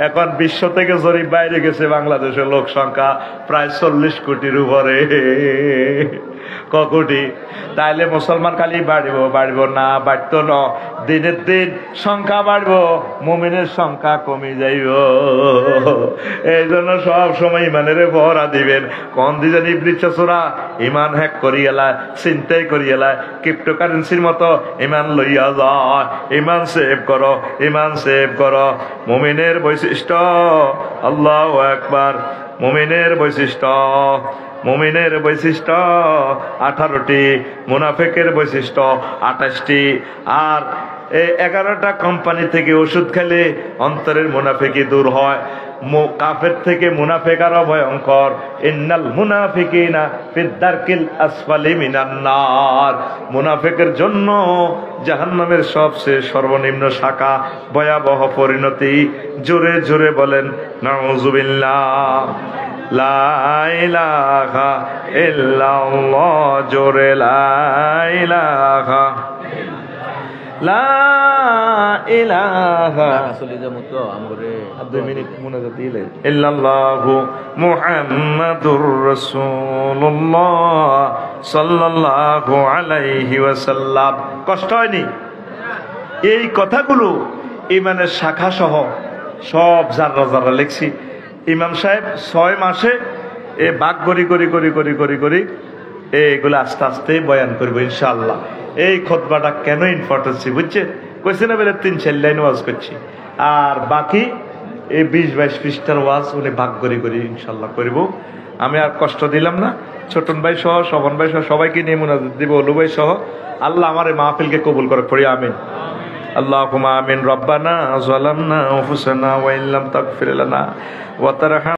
এখন বিশ্ব থেকে জরিপ বাইরে গেছে, বাংলাদেশের লোক সংখ্যা প্রায় 40 কোটির উপরে। ক কোটি? তাইলে মুসলমান খালি বাড়ব না, বাড়তো না। দিনের দিন সংখ্যা বাড়ব, মুমিনের সংখ্যা কমে যাইব। এই জন্য সব সময় ইমানের ভরা দিবেন। কোন দিন ইবলিসরা ইমান হ্যাক করিয়েলায়, চিন্তাই করিয়েলায়, ক্রিপ্টোকারেন্সির মতো ইমান লইয়া যায়। ইমান সেভ করো, ইমান সেভ করো। মুমিনের বৈশিষ্ট্য, আল্লাহু আকবার। মুমিনের বৈশিষ্ট্য, মুমিনের বৈশিষ্ট্য 18টি, মুনাফিকের বৈশিষ্ট্য 28টি। আর এই 11টা কোম্পানি থেকে ওষুধ খেলে অন্তরের মুনাফিকি দূর হয়। কাফের থেকে মুনাফিক আরো ভয়ঙ্কর। ইন্নাল মুনাফিকিনা ফিদ দারকিল আসফালি মিনান নার। মুনাফিকের জন্য জাহান্নামের সবচেয়ে সর্বনিম্ন শাখা, ভয়াবহ পরিণতি। জোরে জোরে বলেন নাউযুবিল্লাহ। লা ইলাহা ইল্লাল্লাহ। জোরে লা ইলাহা, লা ইলাহা ইল্লাল্লাহু মুহাম্মাদুর রাসূলুল্লাহ সাল্লাল্লাহু আলাইহি ওয়াসাল্লাম। কষ্ট হয়নি? এই কথাগুলো ইমানের শাখা সহ সব জাররা জাররা লিখছি। ইমাম সাহেব 6 মাসে এ ভাগ করি করি করি করি করি করি এইগুলো আস্তে আস্তে বয়ান করবো ইনশাআল্লাহ। এই খুতবাটা কেন ইম্পর্টেন্সি বুঝছে? কইছে না বলে 3-4 লাইন ওয়াজ করছি, আর বাকি এই 20-22 পৃষ্ঠার ওয়াজ উনি ভাগ করে ইনশাল্লাহ করব। আমি আর কষ্ট দিলাম না। ছোটন ভাই সহ, শোভন ভাই সহ সবাইকে নিয়ে মুনাজাত দিব, অলু ভাই সহ। আল্লাহ আমার এই মাহফিলকে কবুল করে, পড়ি আমিন। আল্লাহুম্মা আমিন। রব্বানা যালামনা আনফুসানা ওয়া ইল্লাম তাগফির লানা ওয়া তারহামনা